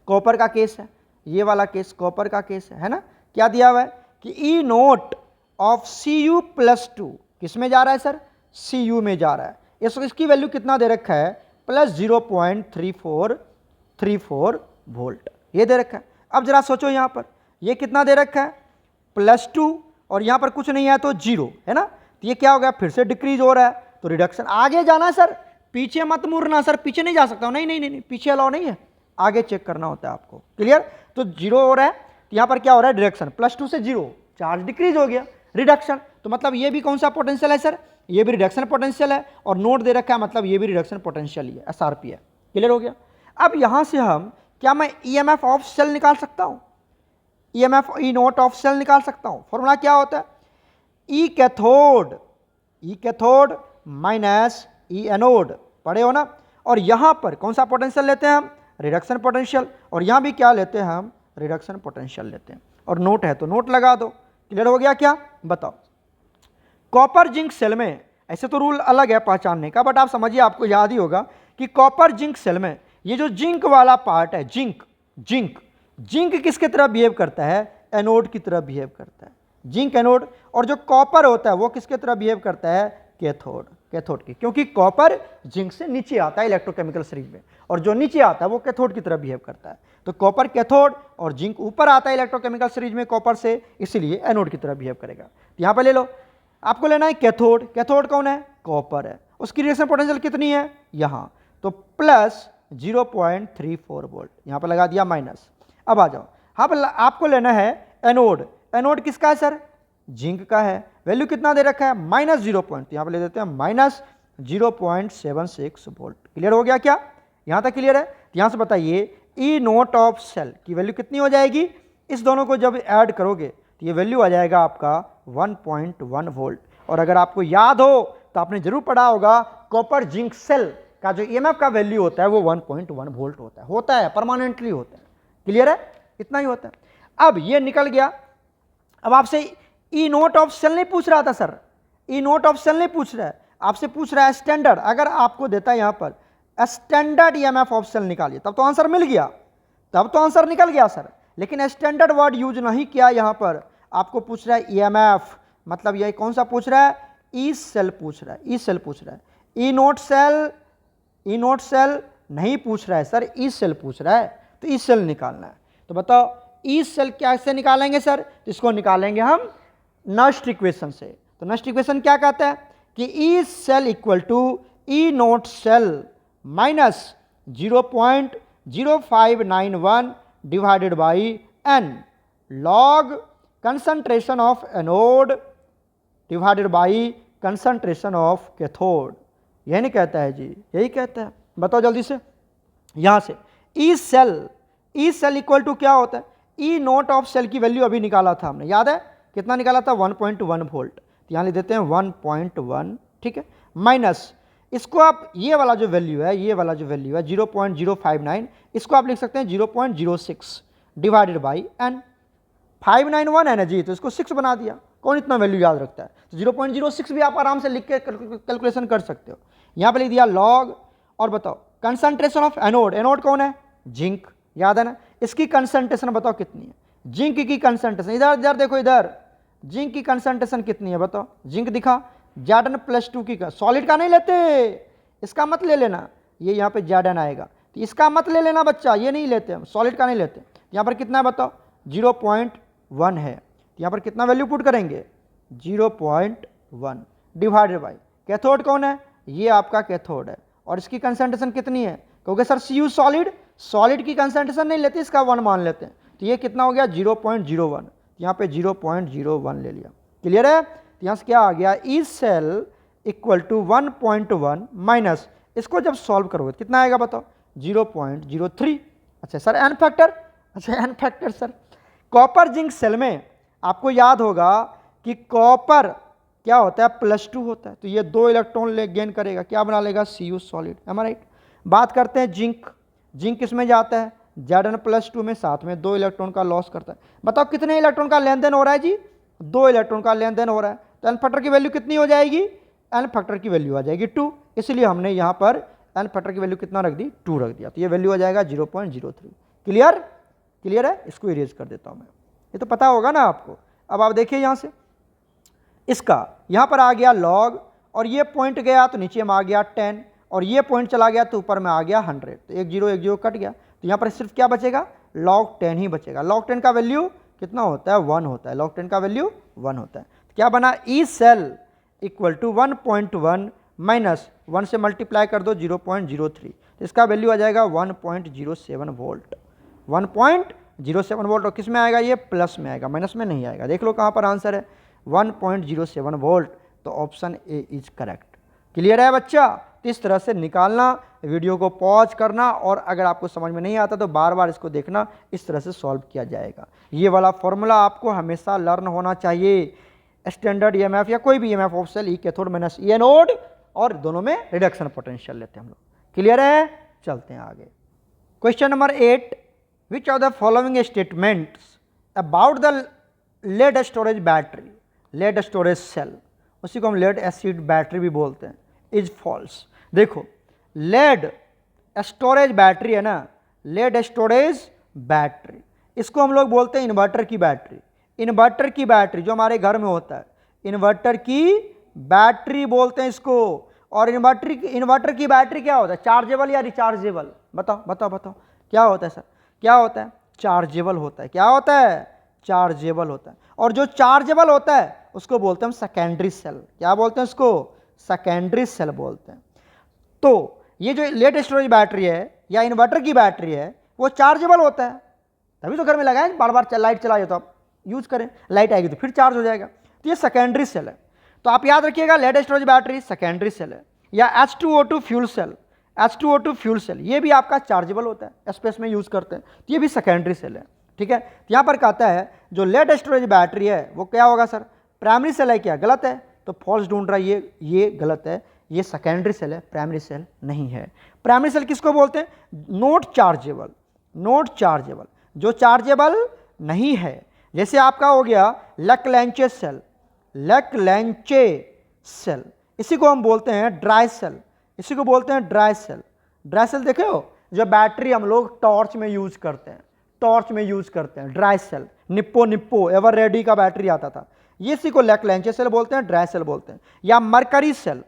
S1: कॉपर का केस है, ये वाला केस कॉपर का केस है ना। क्या दिया हुआ है कि E नोट ऑफ Cu + 2 किस में जा रहा है सर, Cu में जा रहा है। इसकी वैल्यू कितना दे रखा है, +0.3434 वोल्ट, ये दे रखा है। अब जरा सोचो यहाँ पर ये कितना दे रखा है +2, और यहाँ पर कुछ नहीं है तो 0 है ना। तो ये क्या हो गया, फिर से डिक्रीज हो रहा है, तो रिडक्शन। आगे जाना है सर, पीछे मत मुड़ना सर, पीछे नहीं जा सकता हूँ, नहीं नहीं नहीं, पीछे अलाउ नहीं है, आगे चेक करना होता है आपको। क्लियर। तो 0 हो रहा है, तो यहाँ पर क्या हो रहा है, डिडक्शन, +2 से 0, चार्ज डिक्रीज हो गया, रिडक्शन। तो मतलब ये भी कौन सा पोटेंशियल है सर, ये भी रिडक्शन पोटेंशियल है, और नोट दे रखा है, मतलब ये भी रिडक्शन पोटेंशियल ही है, SRP है। क्लियर हो गया। अब यहाँ से हम क्या, मैं EMF ऑफ सेल निकाल सकता हूँ, EMF E naught of cell निकाल सकता हूँ। फॉर्मूला क्या होता है, E cathode minus E anode, पढ़े हो ना। और यहाँ पर कौन सा पोटेंशियल लेते हैं हम, रिडक्शन पोटेंशियल, और यहाँ भी क्या लेते हैं हम, रिडक्शन पोटेंशियल लेते हैं। और नोट है तो नोट लगा दो। क्लियर हो गया क्या, बताओ। कॉपर जिंक सेल में, ऐसे तो रूल अलग है पहचानने का, बट आप समझिए, आपको याद ही होगा कि कॉपर जिंक सेल में ये जो जिंक वाला पार्ट है, जिंक किसके तरह बिहेव करता है, एनोड की तरह बिहेव करता है, जिंक एनोड। और जो कॉपर होता है वो किसके तरह बिहेव करता है, कैथोड की, क्योंकि कॉपर जिंक से नीचे आता है इलेक्ट्रोकेमिकल सीरीज में, और जो नीचे आता है वो कैथोड की तरह बिहेव करता है। तो कॉपर कैथोड और जिंक ऊपर आता है इलेक्ट्रोकेमिकल सीरीज में कॉपर से, इसीलिए एनोड की तरह बिहेव करेगा। तो यहाँ पर ले लो, आपको लेना है कैथोड कौन है, कॉपर है, उसकी रिएक्शन पोटेंशियल कितनी है यहाँ, तो +0.34 वोल्ट, यहाँ पर लगा दिया माइनस। अब आ जाओ, हाँ पर आपको लेना है एनोड किसका है सर, जिंक का है, वैल्यू कितना दे रखा है -0 पॉइंट, यहाँ पर ले देते हैं -0.76 वोल्ट। क्लियर हो गया क्या, यहाँ तक क्लियर है। तो यहाँ से बताइए E नोट ऑफ सेल की वैल्यू कितनी हो जाएगी, इस दोनों को जब ऐड करोगे तो ये वैल्यू आ जाएगा आपका 1.1 वोल्ट। और अगर आपको याद हो तो आपने जरूर पढ़ा होगा, कॉपर जिंक सेल का जो EMF का वैल्यू होता है वो 1.1 वोल्ट होता है, परमानेंटली होता है। क्लियर है, इतना ही होता है। अब ये निकल गया। अब आपसे E नोट ऑफ सेल नहीं पूछ रहा था sir, E naught of cell नहीं पूछ रहा है, आपसे पूछ रहा है स्टैंडर्ड। अगर आपको देता है यहाँ पर स्टैंडर्ड EMF ऑफ सेल निकालिए, तब तो आंसर मिल गया, तब तो आंसर निकल गया सर। लेकिन स्टैंडर्ड वर्ड यूज नहीं किया, यहाँ पर आपको पूछ रहा है EMF, मतलब ये कौन सा पूछ रहा है, ई सेल पूछ रहा है, ई सेल पूछ रहा है। ई नोट सेल नहीं पूछ रहा है सर, ई सेल पूछ रहा है, तो ई सेल निकालना है। तो बताओ ई सेल कैसे निकालेंगे सर, तो इसको निकालेंगे हम नस्ट इक्वेशन से। तो नस्ट इक्वेशन क्या कहता है कि E cell equal to E naught cell minus 0.0591 divided by n log concentration of anode divided by concentration of cathode. यही नहीं कहता है जी, यही कहता है। बताओ जल्दी से, यहां से ई सेल इक्वल टू क्या होता है, ई नोट ऑफ सेल की वैल्यू अभी निकाला था हमने, याद है कितना निकाला था, 1.1 वोल्ट। तो यहां लिख देते हैं 1.1, ठीक है, माइनस इसको आप ये वाला जो वैल्यू है, 0.059, इसको आप लिख सकते हैं 0.06 डिवाइडेड बाई n। 591 है ना जी, तो इसको 6 बना दिया, कौन इतना वैल्यू याद रखता है। तो 0.06 भी आप आराम से लिख के कैलकुलेशन कर सकते हो। यहाँ पे लिख दिया लॉग। और बताओ कंसंट्रेशन ऑफ एनोड कौन है, जिंक, याद है ना। इसकी कंसंट्रेशन बताओ कितनी है, जिंक की कंसंट्रेशन, इधर देखो, इधर जिंक की कंसंट्रेशन कितनी है बताओ, जिंक दिखा, Zn+2 की, सॉलिड का नहीं लेते, इसका मत ले लेना, ये यहाँ पे Zn आएगा, तो इसका मत ले लेना बच्चा, ये नहीं लेते हम, सॉलिड का नहीं लेते। यहाँ पर कितना है बताओ, 0.1 है, यहाँ पर कितना वैल्यू पुट करेंगे, 0.1 डिवाइडेड बाई कैथोड कौन है, ये आपका कैथोड है, और इसकी कंसंट्रेशन कितनी है, क्योंकि सर Cu सॉलिड, सॉलिड की कंसंट्रेशन नहीं लेते, इसका 1 मान लेते हैं, तो ये कितना हो गया 0.01, यहाँ पे 0.01 ले लिया। क्लियर है? तो यहाँ से क्या आ गया, E cell equal to 1.1 minus, इसको जब सॉल्व करोगे कितना आएगा बताओ, 0.03। अच्छा सर एन फैक्टर, अच्छा n factor sir, copper zinc cell में आपको याद होगा कि कॉपर क्या होता है, +2 होता है, तो ये 2 इलेक्ट्रॉन ले गेन करेगा, क्या बना लेगा, Cu solid. M I right? बात करते हैं जिंक, जिंक किस में जाता है, Zn+2 में, साथ में 2 इलेक्ट्रॉन का लॉस करता है। बताओ कितने इलेक्ट्रॉन का लेन देन हो रहा है जी, 2 इलेक्ट्रॉन का लेन देन हो रहा है, तो एन फैक्टर की वैल्यू कितनी हो जाएगी, एन फैक्टर की वैल्यू आ जाएगी 2, इसलिए हमने यहाँ पर एन फैक्टर की वैल्यू कितना रख दी, 2 रख दिया, तो ये वैल्यू आ जाएगा 0.03। क्लियर? क्लियर है? इसको इरेज कर देता हूँ मैं, ये तो पता होगा ना आपको। अब आप देखिए यहाँ से, इसका यहाँ पर आ गया लॉग, और ये पॉइंट गया तो नीचे में आ गया 10, और ये पॉइंट चला गया तो ऊपर में आ गया 100, तो 1 0 कट गया, तो यहाँ पर सिर्फ क्या बचेगा, log 10 ही बचेगा। log 10 का वैल्यू कितना होता है, 1 होता है, log 10 का वैल्यू 1 होता है। तो क्या बना, E cell equal to 1.1 minus 1 से मल्टीप्लाई कर दो 0.03, तो इसका वैल्यू आ जाएगा 1.07 वोल्ट, 1.07 वोल्ट। और किस में आएगा, ये प्लस में आएगा, माइनस में नहीं आएगा। देख लो कहाँ पर आंसर है, 1.07 वोल्ट, तो option A is correct. Clear है बच्चा? तो इस तरह से निकालना, वीडियो को पॉज करना, और अगर आपको समझ में नहीं आता तो बार बार इसको देखना, इस तरह से सॉल्व किया जाएगा। ये वाला फॉर्मूला आपको हमेशा लर्न होना चाहिए। स्टैंडर्ड ईएमएफ या कोई भी EMF of cell, E cathode minus E anode, और दोनों में रिडक्शन पोटेंशियल लेते हैं हम लोग। क्लियर है? चलते हैं आगे। Question number 8, which of the following statements about the lead storage battery, lead storage cell, उसी को हम लेड एसिड बैटरी भी बोलते हैं, इज फॉल्स। देखो लेड स्टोरेज बैटरी है ना, लेड स्टोरेज बैटरी, इसको हम लोग बोलते हैं इन्वर्टर की बैटरी। इन्वर्टर की बैटरी जो हमारे घर में होता है, इन्वर्टर की बैटरी बोलते हैं इसको। और इन्वर्टर की बैटरी क्या होता है, चार्जेबल या रिचार्जेबल, बताओ बताओ बताओ, क्या होता है सर, क्या होता है, चार्जेबल होता है। क्या होता है, चार्जेबल होता है। और जो चार्जेबल होता है उसको बोलते हैं हम सेकेंडरी सेल। क्या बोलते हैं उसको, सेकेंडरी सेल बोलते हैं। तो ये जो लेड स्टोरेज बैटरी है या इन्वर्टर की बैटरी है, वो चार्जेबल होता है, तभी तो घर में लगाएं, बार बार लाइट चलाइए तो आप यूज करें, लाइट आएगी तो फिर चार्ज हो जाएगा। तो ये सेकेंडरी सेल है। तो आप याद रखिएगा, lead storage battery secondary cell है। या H2O2 fuel cell, H2O2 fuel cell, ये भी आपका चार्जेबल होता है, स्पेस में यूज करते हैं, तो ये भी सेकेंडरी सेल है। ठीक है, तो यहाँ पर कहता है जो लेड स्टोरेज बैटरी है वो क्या होगा सर, प्राइमरी सेल है क्या, गलत है, तो फॉल्स ढूंढ रहा है, ये गलत है, ये सेकेंडरी सेल है, प्राइमरी सेल नहीं है। प्राइमरीसेल किसको बोलते हैं, नॉट चार्जेबल, नॉट चार्जेबल, जो चार्जेबल नहीं है। जैसे आपका हो गया लेक्लेंचे सेल, लेक्लेंचे सेल, इसी को हम बोलते हैं ड्राई सेल, इसी को बोलते हैं ड्राई सेल। ड्राई सेल देखे हो, जो बैटरी हम लोग टॉर्च में यूज करते हैं, टॉर्च में यूज करते हैं, dry cell. Nippo Eveready का बैटरी आता था, ये इसी को लेक्लेंचे सेल बोलते हैं, ड्राई सेल बोलते हैं। या मरकरी सेल,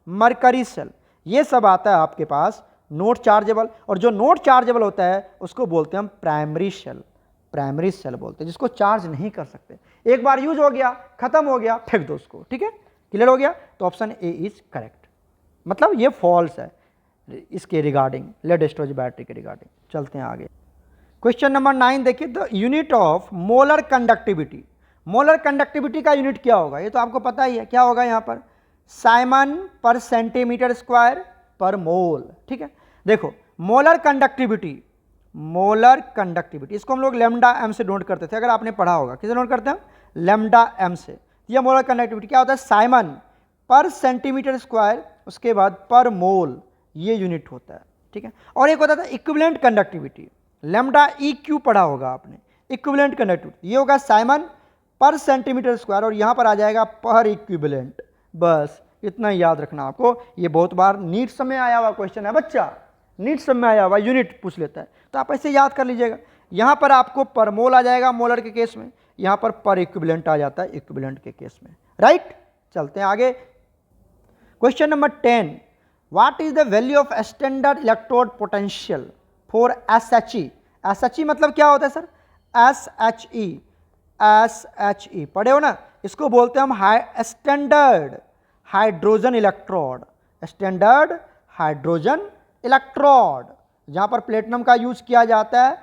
S1: मरकरी सेल, ये सब आता है आपके पास नॉट चार्जेबल। और जो नॉट चार्जेबल होता है उसको बोलते हैं हम प्राइमरी सेल, प्राइमरी सेल बोलते हैं, जिसको चार्ज नहीं कर सकते, एक बार यूज हो गया खत्म हो गया फेंक दो उसको। ठीक है, क्लियर हो गया, तो ऑप्शन ए इज करेक्ट, मतलब ये फॉल्स है इसके रिगार्डिंग, लेड स्टोरेज बैटरी के रिगार्डिंग। चलते हैं आगे। क्वेश्चन नंबर 9 देखिए, the unit of molar conductivity, molar conductivity का यूनिट क्या होगा, ये तो आपको पता ही है, क्या होगा यहाँ पर, साइमन पर सेंटीमीटर स्क्वायर पर मोल। ठीक है, देखो मोलर कंडक्टिविटी, मोलर कंडक्टिविटी इसको हम लोग लैम्डा एम से नोट करते थे, अगर आपने पढ़ा होगा, किसे नोट करते हैं, लैम्डा एम से। ये मोलर कंडक्टिविटी क्या होता है, साइमन पर सेंटीमीटर स्क्वायर, उसके बाद पर मोल, ये यूनिट होता है। ठीक है, और एक होता था equivalent conductivity, lambda E Q पढ़ा होगा आपने, इक्विवेलेंट कंडक्टिविटी, ये होगा साइमन पर सेंटीमीटर स्क्वायर, और यहाँ पर आ जाएगा पर इक्विवेलेंट। बस इतना ही याद रखना आपको, ये बहुत बार नीट समय आया हुआ क्वेश्चन है बच्चा, नीट समय आया हुआ यूनिट पूछ लेता है, तो आप ऐसे याद कर लीजिएगा। यहाँ पर आपको पर मोल आ जाएगा मोलर के केस में, यहाँ पर इक्विवेलेंट आ जाता है इक्विवेलेंट के केस में। राइट, चलते हैं आगे। Question number 10, what is the value of standard electrode potential for SHE। SHE मतलब क्या होता है सर, SHE, SHE पढ़े हो ना, इसको बोलते हैं हम standard hydrogen electrode, standard hydrogen electrode. जहाँ पर प्लेटिनम का यूज किया जाता है,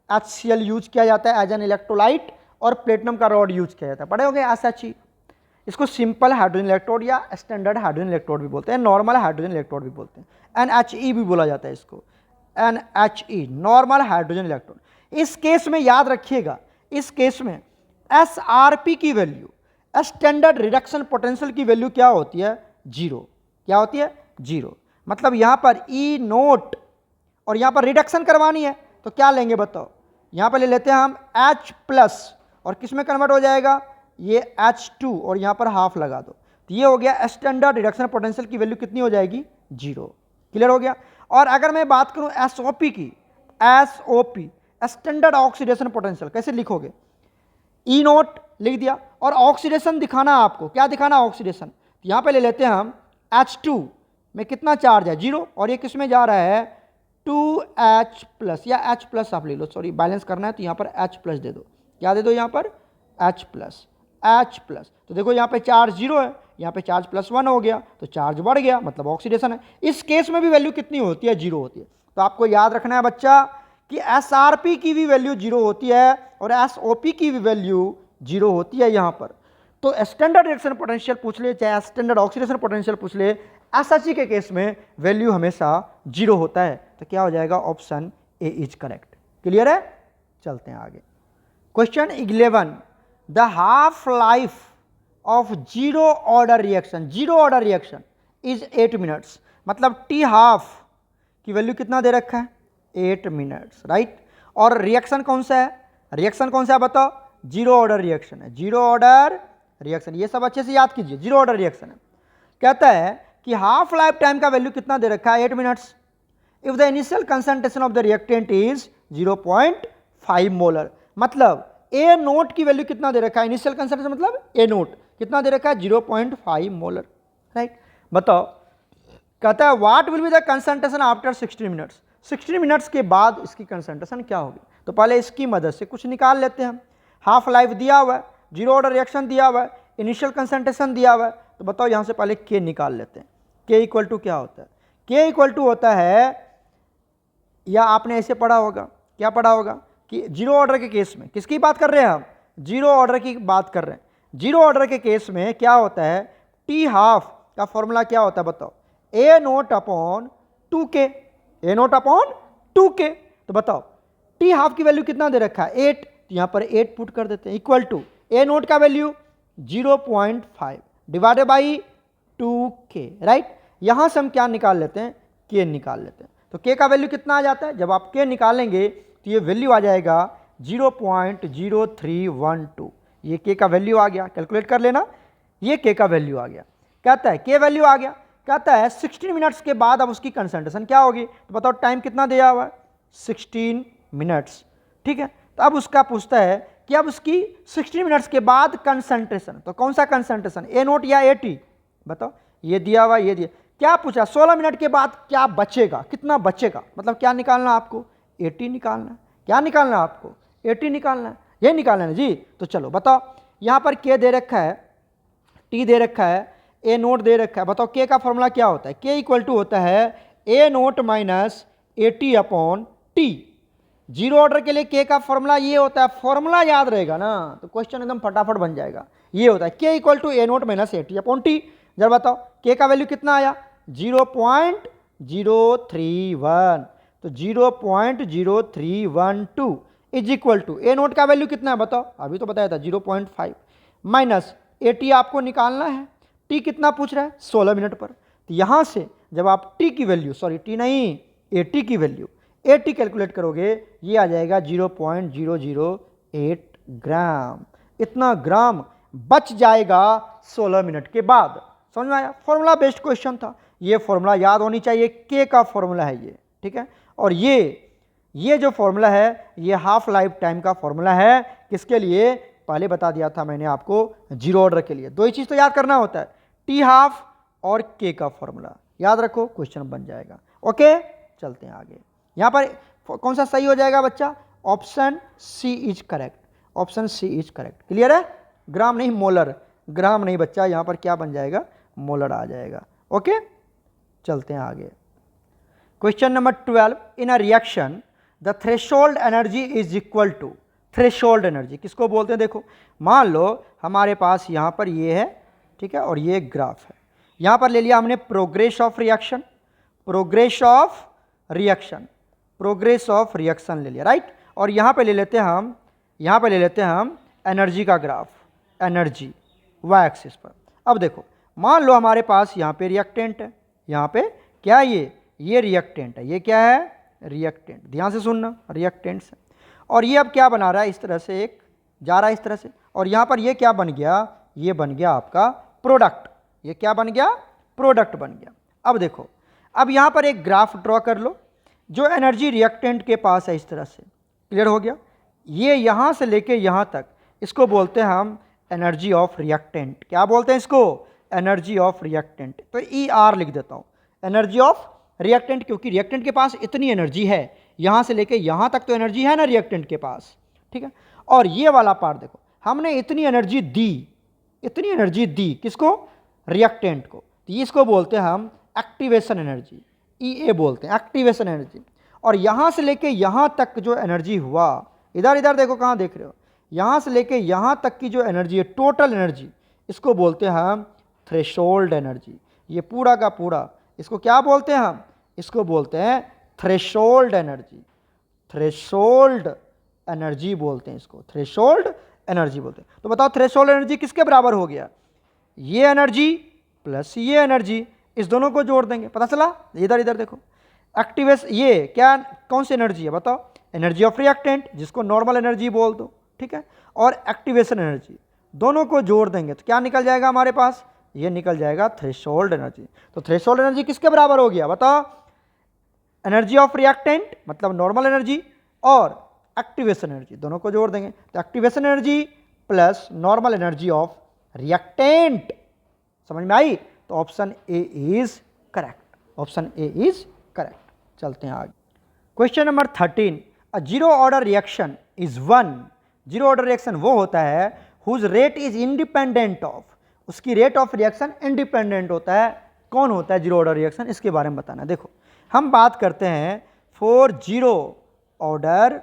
S1: HCl यूज किया जाता है एज एन इलेक्ट्रोलाइट, और प्लेटिनम का रॉड यूज किया जाता है। पढ़े होंगे SHE। इसको सिंपल हाइड्रोजन इलेक्ट्रोड या स्टैंडर्ड हाइड्रोजन इलेक्ट्रोड भी बोलते हैं, नॉर्मल हाइड्रोजन इलेक्ट्रोड भी बोलते हैं, NHE भी बोला जाता है इसको, NHE नॉर्मल हाइड्रोजन इलेक्ट्रोड। इस केस में याद रखिएगा, इस केस में SRP की वैल्यू, स्टैंडर्ड रिडक्शन पोटेंशियल की वैल्यू क्या होती है? 0। क्या होती है? 0। मतलब यहाँ पर E नोट और यहाँ पर रिडक्शन करवानी है तो क्या लेंगे बताओ? यहाँ पर ले लेते हैं हम H प्लस, और किस में कन्वर्ट हो जाएगा? ये H2, और यहाँ पर हाफ लगा दो, तो ये हो गया स्टैंडर्ड रिडक्शन पोटेंशियल की वैल्यू कितनी हो जाएगी? 0। क्लियर हो गया। और अगर मैं बात करूँ SOP की, SOP स्टैंडर्ड ऑक्सीडेशन पोटेंशियल कैसे लिखोगे? E नोट लिख दिया, और ऑक्सीडेशन दिखाना आपको, क्या दिखाना? ऑक्सीडेशन। तो यहाँ पे ले लेते हैं हम H2 में कितना चार्ज है? 0, और ये किस में जा रहा है? 2H प्लस, या H प्लस आप ले लो, सॉरी बैलेंस करना है तो यहाँ पर H प्लस दे दो। क्या दे दो यहाँ पर? H plus, H plus. तो देखो यहाँ पे चार्ज 0 है, यहाँ पे चार्ज +1 हो गया, तो चार्ज बढ़ गया, मतलब ऑक्सीडेशन है। इस केस में भी वैल्यू कितनी होती है? 0 होती है। तो आपको याद रखना है बच्चा कि SRP की भी वैल्यू 0 होती है और SOP की भी वैल्यू 0 होती है यहाँ पर। तो स्टैंडर्ड रिएक्शन पोटेंशियल पूछ ले, चाहे स्टैंडर्ड ऑक्सीडेशन पोटेंशियल पूछ ले, SHE के केस में वैल्यू हमेशा 0 होता है। तो क्या हो जाएगा? Option A is correct. Clear है? चलते हैं आगे। Question 11, the half life of zero order reaction, zero order reaction is 8 minutes. मतलब टी हाफ की वैल्यू कितना दे रखा है? 8 मिनट्स, राइट। और रिएक्शन कौन सा है? रिएक्शन कौन सा है बताओ? जीरो ऑर्डर रिएक्शन है, जीरो ऑर्डर रिएक्शन। ये सब अच्छे से याद कीजिए, जीरो ऑर्डर रिएक्शन है। कहता है कि हाफ लाइफ टाइम का वैल्यू कितना दे रखा है? 8 minutes. If the initial concentration of the reactant is 0.5 molar. मतलब ए नोट की वैल्यू कितना दे रखा है? इनिशियल कंसंट्रेशन मतलब ए नोट कितना दे रखा है? 0.5 मोलर, राइट। बताओ, कहता है what will be the concentration after 16 minutes. 16 minutes के बाद इसकी कंसंट्रेशन क्या होगी? तो पहले इसकी मदद से कुछ निकाल लेते हैं हम। हाफ लाइफ दिया हुआ है, जीरो ऑर्डर रिएक्शन दिया हुआ है, इनिशियल कंसंट्रेशन दिया हुआ है, तो बताओ यहाँ से पहले के निकाल लेते हैं। के इक्वल टू क्या होता है? के इक्वल टू होता है, या आपने ऐसे पढ़ा होगा, क्या पढ़ा होगा कि जीरो ऑर्डर के केस में, किसकी बात कर रहे हैं हम? जीरो ऑर्डर की बात कर रहे हैं। जीरो ऑर्डर के केस में क्या होता है? टी हाफ का फॉर्मूला क्या होता है बताओ? ए नोट अपॉन 2K, ए नोट अपॉन 2K। तो बताओ टी हाफ की वैल्यू कितना दे रखा है? 8, तो यहाँ पर 8 पुट कर देते हैं, इक्वल टू ए नोट का value 0.5 divided by 2K, right. यहाँ से हम क्या निकाल लेते हैं? के निकाल लेते हैं। तो के का वैल्यू कितना आ जाता है? जब आप के निकालेंगे तो ये वैल्यू आ जाएगा 0.0312। ये के का वैल्यू आ गया, कैलकुलेट कर लेना, ये के का वैल्यू आ गया। कहता है के वैल्यू आ गया, कहता है 16 मिनट्स के बाद अब उसकी कंसंट्रेशन क्या होगी? तो बताओ टाइम कितना दिया हुआ है? 16 मिनट्स, ठीक है। तो अब उसका पूछता है कि अब उसकी 16 मिनट्स के बाद कंसंट्रेशन, तो कौन सा कंसंट्रेशन? ए नोट या ए टी? बताओ, ये दिया हुआ, ये दिया। क्या पूछा? 16 मिनट के बाद क्या बचेगा, कितना बचेगा? मतलब क्या निकालना आपको? 80 निकालना। क्या निकालना आपको? 80 निकालना, ये निकालना है जी। तो चलो बताओ, यहाँ पर के दे रखा है, टी दे रखा है, ए नोट दे रखा है। बताओ के का फॉर्मूला क्या होता है? के इक्वल टू होता है A naught minus 80 upon T. Zero order के लिए के का फॉर्मूला ये होता है, फॉर्मूला याद रहेगा ना तो क्वेश्चन एकदम फटाफट बन जाएगा। ये होता है K equal to A naught minus 80 upon T. जरा बताओ के का वैल्यू कितना आया? 0.031। तो 0.0312 is equal to A naught का वैल्यू कितना है बताओ? अभी तो बताया था 0.5 माइनस 80 आपको निकालना है। टी कितना पूछ रहा है? 16 मिनट पर। तो यहाँ से जब आप टी की वैल्यू, सॉरी टी नहीं, 80 की वैल्यू 80 कैलकुलेट करोगे, ये आ जाएगा 0.008 ग्राम। इतना ग्राम बच जाएगा 16 मिनट के बाद। समझ में आया? फॉर्मूला बेस्ड क्वेश्चन था, ये फॉर्मूला याद होनी चाहिए। के का फॉर्मूला है ये, ठीक है। और ये जो फॉर्मूला है ये हाफ लाइफ टाइम का फॉर्मूला है। किसके लिए? पहले बता दिया था मैंने आपको, जीरो ऑर्डर के लिए। दो ही चीज़ तो याद करना होता है, टी हाफ और के का फॉर्मूला याद रखो, क्वेश्चन बन जाएगा। ओके, चलते हैं आगे। यहाँ पर कौन सा सही हो जाएगा बच्चा? Option C is correct, option C is correct. Clear है? ग्राम नहीं, मोलर, ग्राम नहीं बच्चा, यहाँ पर क्या बन जाएगा? मोलर आ जाएगा। ओके, चलते हैं आगे। Question number 12, in a reaction the threshold energy is equal to, threshold energy किसको बोलते हैं? देखो मान लो हमारे पास यहाँ पर ये है, ठीक है, और ये ग्राफ है। यहाँ पर ले लिया हमने progress of reaction, progress of reaction, progress of reaction ले लिया, राइट। और यहाँ पे ले लेते हैं हम, यहाँ पे ले लेते हैं हम एनर्जी का ग्राफ, एनर्जी वाई एक्सिस पर। अब देखो मान लो हमारे पास यहाँ पे रिएक्टेंट है, यहाँ पे क्या है, ये रिएक्टेंट है, ये क्या है, रिएक्टेंट, ध्यान से सुनना, रिएक्टेंट है। और ये अब क्या बना रहा है, इस तरह से एक जा रहा है इस तरह से, और यहाँ पर ये क्या बन गया, ये बन गया आपका प्रोडक्ट, ये क्या बन गया, प्रोडक्ट बन गया। अब देखो अब यहाँ पर एक ग्राफ ड्रॉ कर लो, जो एनर्जी रिएक्टेंट के पास है इस तरह से, क्लियर हो गया। ये यहाँ से लेके यहाँ तक, इसको बोलते हैं हम एनर्जी ऑफ रिएक्टेंट, क्या बोलते हैं इसको, एनर्जी ऑफ रिएक्टेंट। तो ई आर लिख देता हूँ, एनर्जी ऑफ रिएक्टेंट, क्योंकि रिएक्टेंट के पास इतनी एनर्जी है, यहाँ से लेके यहाँ तक तो एनर्जी है ना रिएक्टेंट के पास, ठीक है। और ये वाला पार्ट देखो, हमने इतनी एनर्जी दी, इतनी एनर्जी दी किसको, रिएक्टेंट को, तो इसको बोलते हैं हम एक्टिवेशन एनर्जी, ई ए बोलते हैं, एक्टिवेशन एनर्जी। और यहाँ से लेके यहाँ तक जो एनर्जी हुआ, इधर इधर देखो कहाँ देख रहे हो, यहाँ से लेके यहाँ तक की जो एनर्जी है, टोटल एनर्जी, इसको बोलते हैं हम थ्रेशोल्ड एनर्जी। ये पूरा का पूरा इसको क्या बोलते हैं हम, इसको बोलते हैं थ्रेशोल्ड एनर्जी, थ्रेशोल्ड एनर्जी बोलते हैं इसको, थ्रेशोल्ड एनर्जी बोलते हैं। तो बताओ थ्रेशोल्ड एनर्जी किसके बराबर हो गया, ये एनर्जी प्लस ये एनर्जी, इस दोनों को जोड़ देंगे, पता चला। इधर इधर देखो एक्टिवेशन, ये क्या कौन सी एनर्जी है बताओ, एनर्जी ऑफ रिएक्टेंट, जिसको नॉर्मल एनर्जी बोल दो, ठीक है, और एक्टिवेशन एनर्जी, दोनों को जोड़ देंगे तो क्या निकल जाएगा हमारे पास, ये निकल जाएगा थ्रेशोल्ड एनर्जी। तो थ्रेशोल्ड एनर्जी किसके बराबर हो गया बताओ, एनर्जी ऑफ रिएक्टेंट मतलब नॉर्मल एनर्जी और एक्टिवेशन एनर्जी, दोनों को जोड़ देंगे तो activation energy plus normal energy of reactant, समझ में आई। तो option A is correct, option A is correct. चलते हैं आगे, question number 13, a zero order reaction is one, zero order reaction वो होता है whose rate is independent of, उसकी रेट ऑफ रिएक्शन इंडिपेंडेंट होता है। कौन होता है जीरो ऑर्डर रिएक्शन, इसके बारे में बताना। देखो हम बात करते हैं फॉर जीरो ऑर्डर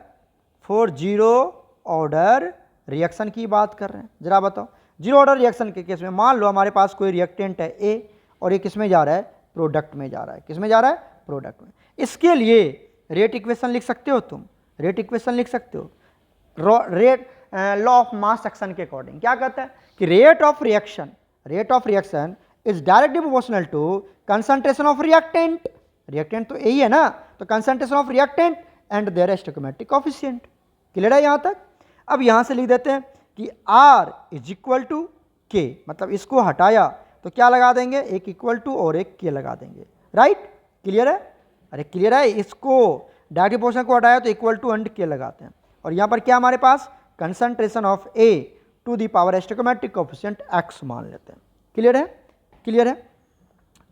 S1: रिएक्शन की बात कर रहे हैं। जरा बताओ जीरो ऑर्डर रिएक्शन के केस में मान लो हमारे पास कोई रिएक्टेंट है ए, और ये किस में जा रहा है, प्रोडक्ट में जा रहा है, किस में जा रहा है, प्रोडक्ट में। इसके लिए रेट इक्वेशन लिख सकते हो तुम, रेट इक्वेशन लिख सकते हो, rate law of mass action के अकॉर्डिंग क्या कहता है कि rate of reaction is directly proportional to concentration of reactant, reactant तो यही है ना, तो concentration of reactant and their stoichiometric coefficient. Clear है यहाँ तक। अब यहाँ से लिख देते हैं कि R इज इक्वल टू के, मतलब इसको हटाया तो क्या लगा देंगे, एक इक्वल टू और एक के लगा देंगे, राइट। क्लियर है, अरे क्लियर है, इसको डायरेक्ट प्रोपोर्शनल को हटाया तो इक्वल टू एंड के लगाते हैं। और यहाँ पर क्या हमारे पास concentration of A to the power stoichiometric coefficient x मान लेते हैं। क्लियर है, क्लियर है।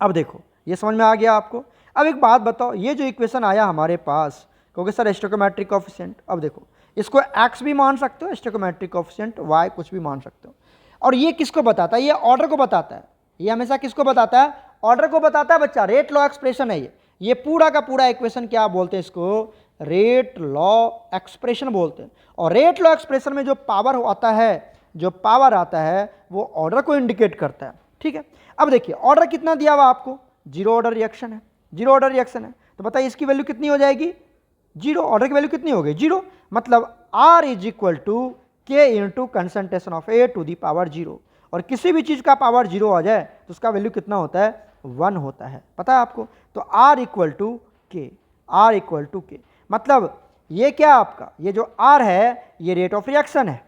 S1: अब देखो ये समझ में आ गया आपको। अब एक बात बताओ, ये जो इक्वेशन आया हमारे पास, क्योंकि सर स्टोइकोमेट्रिक कोएफिशिएंट, अब देखो इसको x भी मान सकते हो, स्टोइकोमेट्रिक कोएफिशिएंट y कुछ भी मान सकते हो। और ये किसको बताता है, ये ऑर्डर को बताता है, ये हमेशा किसको बताता है, ऑर्डर को बताता है बच्चा। रेट लॉ एक्सप्रेशन है ये पूरा का पूरा इक्वेशन क्या बोलते हैं इसको, रेट लॉ एक्सप्रेशन बोलते हैं। और रेट लॉ एक्सप्रेशन में जो पावर आता है, जो पावर आता है वो ऑर्डर को इंडिकेट करता है, ठीक है। अब देखिए ऑर्डर कितना दिया हुआ आपको, जीरो ऑर्डर रिएक्शन है, जीरो ऑर्डर रिएक्शन है, तो बताइए इसकी वैल्यू कितनी हो जाएगी, जीरो। ऑर्डर की वैल्यू कितनी हो गई, जीरो, मतलब R is equal to K into concentration of A to the power zero. और किसी भी चीज़ का पावर जीरो आ जाए तो उसका वैल्यू कितना होता है, 1 होता है, पता है आपको। तो R इक्वल टू के, R इक्वल टू के, मतलब ये क्या आपका, ये जो R है ये रेट ऑफ रिएक्शन है,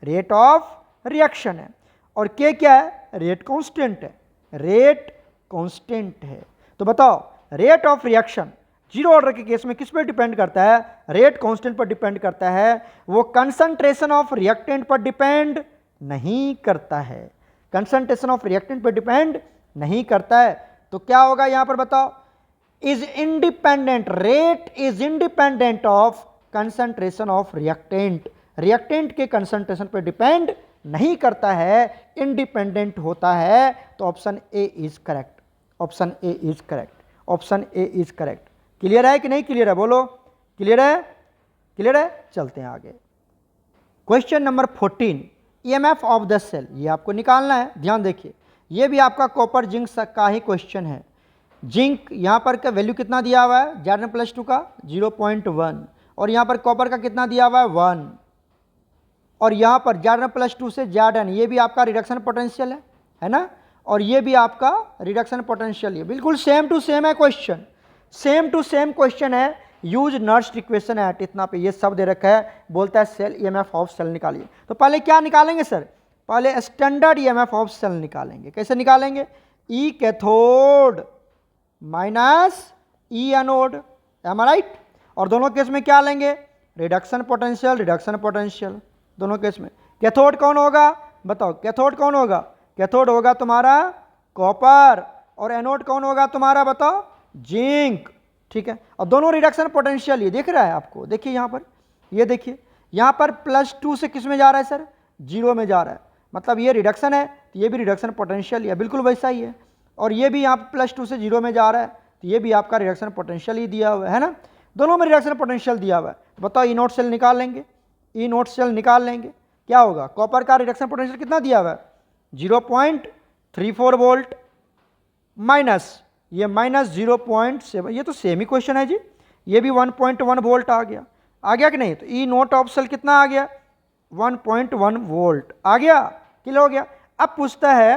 S1: रेट ऑफ रिएक्शन है, और K क्या है, रेट कांस्टेंट है, रेट कांस्टेंट है। तो बताओ rate of reaction zero order के केस में किस पर डिपेंड करता है, रेट कांस्टेंट पर डिपेंड करता है, वो कंसंट्रेशन ऑफ रिएक्टेंट पर डिपेंड नहीं करता है, कंसंट्रेशन ऑफ रिएक्टेंट पर डिपेंड नहीं करता है। तो क्या होगा यहां पर बताओ, is independent, rate is independent of concentration of reactant, reactant के कंसंट्रेशन पर डिपेंड नहीं करता है, इंडिपेंडेंट होता है। तो option A is correct, option A is correct, option A is correct. Clear है कि नहीं क्लियर है, बोलो क्लियर है, क्लियर है। चलते हैं आगे। Question number 14, EMF of the cell, ये आपको निकालना है। ध्यान देखिए, ये भी आपका कॉपर जिंक का ही क्वेश्चन है। जिंक यहाँ पर का वैल्यू कितना दिया हुआ है, Zn+2 का 0.1, और यहाँ पर कॉपर का कितना दिया हुआ है 1, और यहाँ पर Zn+2 से Zn, ये भी आपका रिडक्शन पोटेंशियल है ना, और ये भी आपका रिडक्शन पोटेंशियल है। बिल्कुल सेम टू सेम है question, same to same question है। यूज नर्स्ट इक्वेशन एट, इतना पे ये सब दे रखा है, बोलता है सेल ईएमएफ ऑफ सेल निकालिए। तो पहले क्या निकालेंगे सर, पहले स्टैंडर्ड ईएमएफ ऑफ सेल निकालेंगे। कैसे निकालेंगे, ई cathode minus E anode, M I right. और दोनों केस में क्या लेंगे, रिडक्शन पोटेंशियल, रिडक्शन पोटेंशियल दोनों केस में। कैथोड कौन होगा बताओ, कैथोड कौन होगा, कैथोड होगा तुम्हारा कॉपर, और एनोड कौन होगा तुम्हारा बताओ, जिंक, ठीक है। और दोनों रिडक्शन पोटेंशियल ये दिख रहा है आपको, देखिए यहाँ पर, ये देखिए यहाँ पर +2 से किस में जा रहा है सर, 0 में जा रहा है, मतलब ये रिडक्शन है तो ये भी रिडक्शन पोटेंशियल है, बिल्कुल वैसा ही है। और ये भी यहाँ +2 से 0 में जा रहा है तो ये भी आपका रिडक्शन पोटेंशियल ही दिया हुआ है ना, दोनों में रिडक्शन पोटेंशियल दिया हुआ है। तो बताओ ई नोट सेल निकाल लेंगे, ई नोट सेल निकाल लेंगे, क्या होगा, कॉपर का रिडक्शन पोटेंशियल कितना दिया हुआ है 0.34 वोल्ट, माइनस ये -0.7, ये तो सेम ही क्वेश्चन है जी, ये भी 1.1 वोल्ट आ गया कि नहीं। तो ई नोट ऑफ सेल कितना आ गया 1.1 वोल्ट आ गया, क्लियर हो गया। अब पूछता है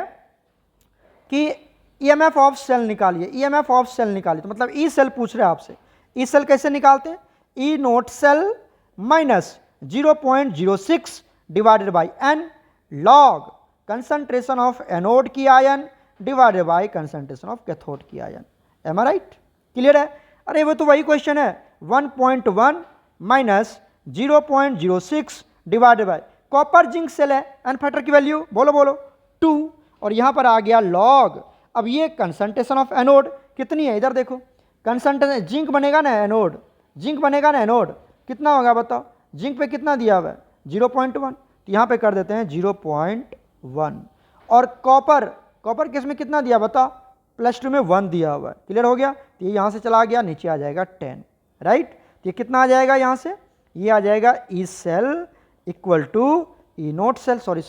S1: कि ईएमएफ ऑफ सेल निकालिए, ईएमएफ ऑफ सेल निकालिए, तो मतलब ई सेल पूछ रहे हैं आपसे। ई सेल कैसे निकालते हैं, E naught cell minus 0.06 divided by n log concentration of anode की ion divided by concentration of cathode की ion, am I right, clear है। अरे वो तो वही क्वेश्चन है, 1.1 minus 0.06 divided by copper zinc cell है, एन फैक्टर की वैल्यू बोलो बोलो 2, और यहाँ पर आ गया लॉग। अब ये कंसंट्रेशन ऑफ एनोड कितनी है, इधर देखो कंसंट्रेशन, जिंक बनेगा ना एनोड, जिंक बनेगा ना एनोड, कितना होगा बताओ, जिंक पे कितना दिया हुआ है 0.1, तो यहाँ पे कर देते हैं 0.1, और कॉपर, कॉपर केस में कितना दिया बताओ, +2 में 1 दिया हुआ है, क्लियर हो गया। तो ये यहाँ से चला गया, नीचे आ जाएगा 10, राइट। तो ये कितना आ जाएगा यहाँ से, ये आ जाएगा E cell equal to E naught cell, sorry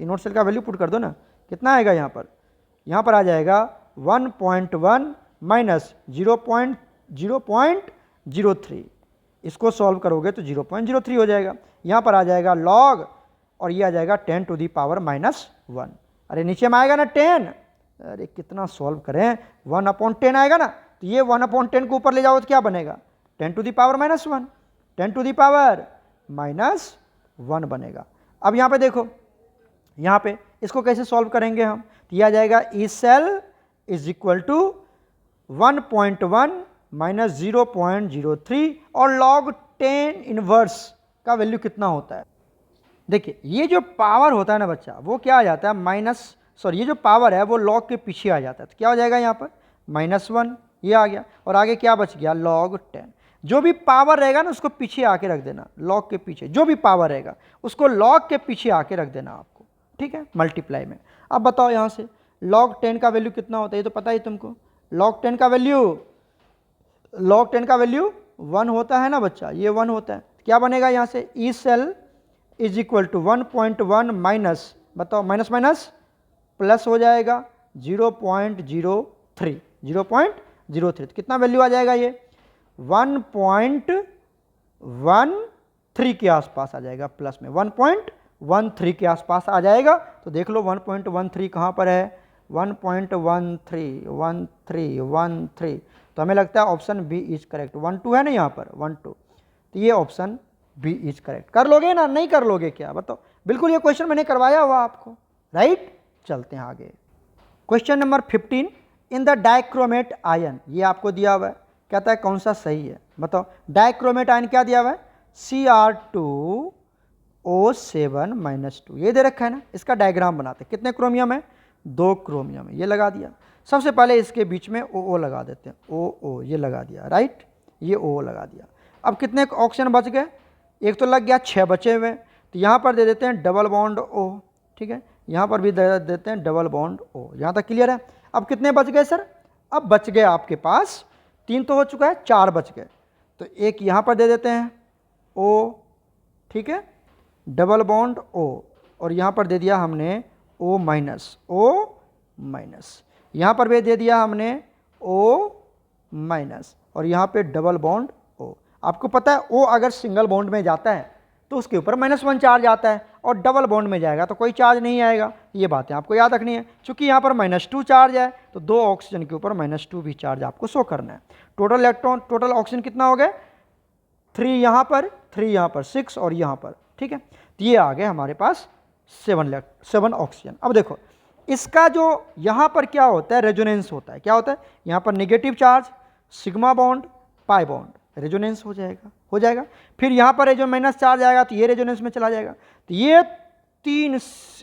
S1: E naught cell का वैल्यू पुट कर दो ना, कितना आएगा यहाँ पर आ जाएगा 1.1 माइनस 0.03, इसको सॉल्व करोगे तो 0.03 हो जाएगा। यहाँ पर आ जाएगा लॉग, और ये आ जाएगा 10 टू दी पावर -1। अरे नीचे में आएगा ना 10, अरे कितना सॉल्व करें, 1/10 आएगा ना, तो ये 1/10 को ऊपर ले जाओ तो क्या बनेगा 10 to the power -1, 10 to the power -1 बनेगा। अब यहाँ पे देखो, यहाँ पे इसको कैसे सॉल्व करेंगे हम, तो यह आ जाएगा E cell is equal to 1.1 minus 0.03, और लॉग 10 इनवर्स का वैल्यू कितना होता है। देखिए ये जो पावर होता है ना बच्चा, वो क्या आ जाता है ये जो पावर है वो लॉग के पीछे आ जाता है, तो क्या हो जाएगा यहाँ पर -1, ये आ गया, और आगे क्या बच गया log 10। जो भी पावर रहेगा ना उसको पीछे आके रख देना, लॉग के पीछे जो भी पावर रहेगा उसको लॉग के पीछे आके रख देना आपको, ठीक है, मल्टीप्लाई में। अब बताओ यहाँ से log 10 का वैल्यू कितना होता है, ये तो पता ही तुमको, log 10 का वैल्यू 1 होता है ना बच्चा, ये 1 होता है। क्या बनेगा यहाँ से, E cell is equal to 1.1 minus, बताओ माइनस माइनस प्लस हो जाएगा 0.03, तो कितना वैल्यू आ जाएगा, ये 1.13 के आसपास आ जाएगा, प्लस में 1.13 के आसपास आ जाएगा। तो देख लो 1.13 कहाँ पर है, 1.13, तो हमें लगता है ऑप्शन बी इज करेक्ट। 1-2 है ना यहाँ पर, 1-2, तो ये ऑप्शन बी इज करेक्ट। कर लोगे ना, नहीं कर लोगे क्या बताओ, बिल्कुल ये क्वेश्चन मैंने करवाया हुआ आपको, राइट। चलते हैं आगे। Question number 15, in the dichromate ion, ये आपको दिया हुआ है, कहता है कौन सा सही है बताओ। डाइक्रोमेट आयन क्या दिया हुआ है, Cr2O7-2, ये दे रखा है ना, इसका डायग्राम बनाते हैं। कितने क्रोमियम है, 2 क्रोमियम है, ये लगा दिया। सबसे पहले इसके बीच में OO लगा देते हैं, OO ये लगा दिया, राइट, ये OO लगा दिया। अब कितने ऑक्सीजन बच गए, एक तो लग गया, 6 बचे हुए, तो यहाँ पर दे देते हैं डबल बॉन्ड O, ठीक है, यहाँ पर भी दे देते हैं डबल बॉन्ड O। यहाँ तक क्लियर है। अब कितने बच गए सर, अब बच गए आपके पास 3 तो हो चुका है, 4 बच गए। तो एक यहाँ पर दे देते हैं O, ठीक है, डबल बॉन्ड O, और यहाँ पर दे दिया हमने O माइनस, यहाँ पर भी दे दिया हमने O माइनस, और यहाँ पे डबल बॉन्ड O। आपको पता है O अगर सिंगल बॉन्ड में जाता है तो उसके ऊपर -1 चार्ज आता है, और डबल बॉन्ड में जाएगा तो कोई चार्ज नहीं आएगा। ये बातें आपको याद रखनी है। चूंकि यहाँ पर -2 चार्ज है तो 2 ऑक्सीजन के ऊपर -2 भी चार्ज आपको शो करना है। टोटल इलेक्ट्रॉन, टोटल ऑक्सीजन कितना हो गया? 3 यहाँ पर, 3 यहाँ पर, 6 और यहाँ पर, ठीक है। तो ये आ गए हमारे पास 7 ऑक्सीजन। अब देखो इसका जो यहाँ पर क्या होता है, रेजोनेंस होता है। क्या होता है? यहाँ पर negative charge, sigma bond, pi bond, resonance हो जाएगा। फिर यहाँ पर जो माइनस चार्ज आएगा तो ये रेजोनेंस में चला जाएगा। तो ये 3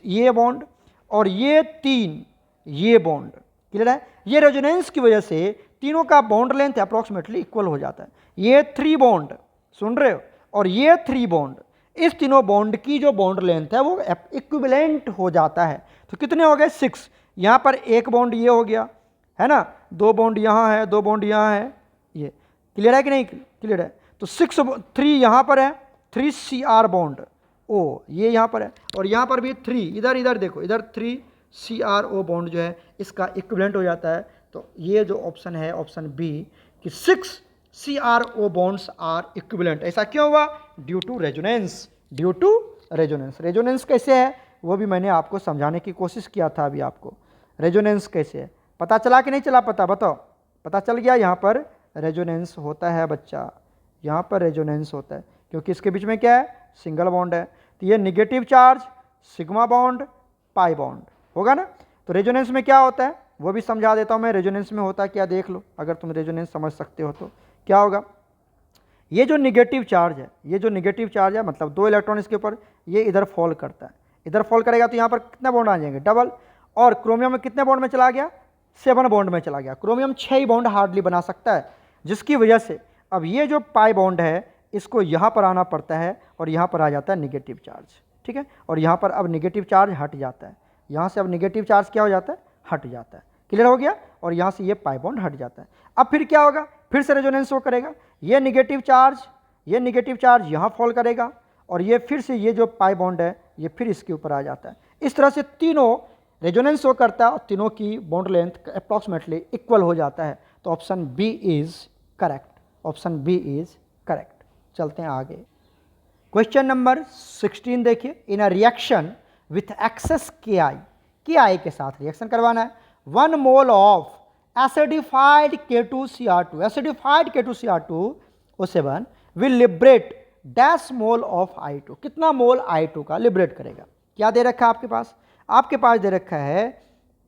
S1: ये बॉन्ड और ये 3 ये बॉन्ड, क्लियर है? ये रेजोनेंस की वजह से तीनों का बॉन्ड लेंथ अप्रॉक्सीमेटली इक्वल हो जाता है। ये 3 बॉन्ड, सुन रहे हो, और ये 3 बॉन्ड, इस तीनों बॉन्ड की जो बॉन्ड लेंथ है वो इक्विवेलेंट हो जाता है। तो कितने हो गए? 6। यहाँ पर एक बॉन्ड ये हो गया है ना, 2 बॉन्ड यहाँ है, 2 बॉन्ड यहाँ है, ये क्लियर है कि नहीं? क्लियर है। तो 3 यहाँ पर है, 3 CR बॉन्ड O, ये यहाँ पर है, और यहाँ पर भी 3, इधर देखो, इधर 3 CRO बॉन्ड जो है इसका इक्विवेलेंट हो जाता है। तो ये जो ऑप्शन है, ऑप्शन बी, कि 6 CRO बॉन्ड्स आर इक्विवेलेंट। ऐसा क्यों हुआ? Due to resonance. रेजोनेंस कैसे है वो भी मैंने आपको समझाने की कोशिश किया था अभी आपको। रेजोनेंस कैसे है पता चला कि नहीं चला? पता बताओ। पता चल गया? यहाँ पर रेजोनेंस होता है बच्चा, यहाँ पर रेजोनेंस होता है, क्योंकि इसके बीच में क्या है? सिंगल बॉन्ड है। तो ये negative charge, sigma bond, pi bond होगा ना। तो रेजोनेंस में क्या होता है वो भी समझा देता हूँ मैं। रेजोनेंस में होता है क्या, देख लो, अगर तुम रेजोनेंस समझ सकते हो तो क्या होगा। ये जो निगेटिव चार्ज है, मतलब 2 इलेक्ट्रॉन इसके ऊपर, ये इधर फॉल करता है, इधर फॉल करेगा तो यहाँ पर कितने बॉन्ड आ जाएंगे? डबल। और क्रोमियम में कितने बॉन्ड में चला गया? 7 बॉन्ड में चला गया। क्रोमियम 6 ही बॉन्ड हार्डली बना सकता है, जिसकी वजह से अब ये जो पाई बॉन्ड है इसको यहाँ पर आना पड़ता है, और यहाँ पर आ जाता है निगेटिव चार्ज, ठीक है। और यहाँ पर अब निगेटिव चार्ज हट जाता है, यहाँ से अब निगेटिव चार्ज क्या हो जाता है? हट जाता है। क्लियर हो गया? और यहाँ से ये पाई बॉन्ड हट जाता है। अब फिर क्या होगा? फिर से रेजोनेंस शो करेगा। ये निगेटिव चार्ज यहाँ फॉल करेगा, और ये फिर से ये जो पाई बॉन्ड है ये फिर इसके ऊपर आ जाता है। इस तरह से तीनों रेजोनेंस शो करता है, और तीनों की बॉन्ड लेंथ अप्रॉक्सीमेटली इक्वल हो जाता है। तो ऑप्शन बी इज करेक्ट। चलते हैं आगे। क्वेश्चन नंबर 16 देखिए। In a reaction with excess KI के साथ रिएक्शन करवाना है। 1 mole of acidified K2Cr2O7 will liberate dash mole of I2। कितना मोल I2 का लिबरेट करेगा? क्या दे रखा है आपके पास? आपके पास दे रखा है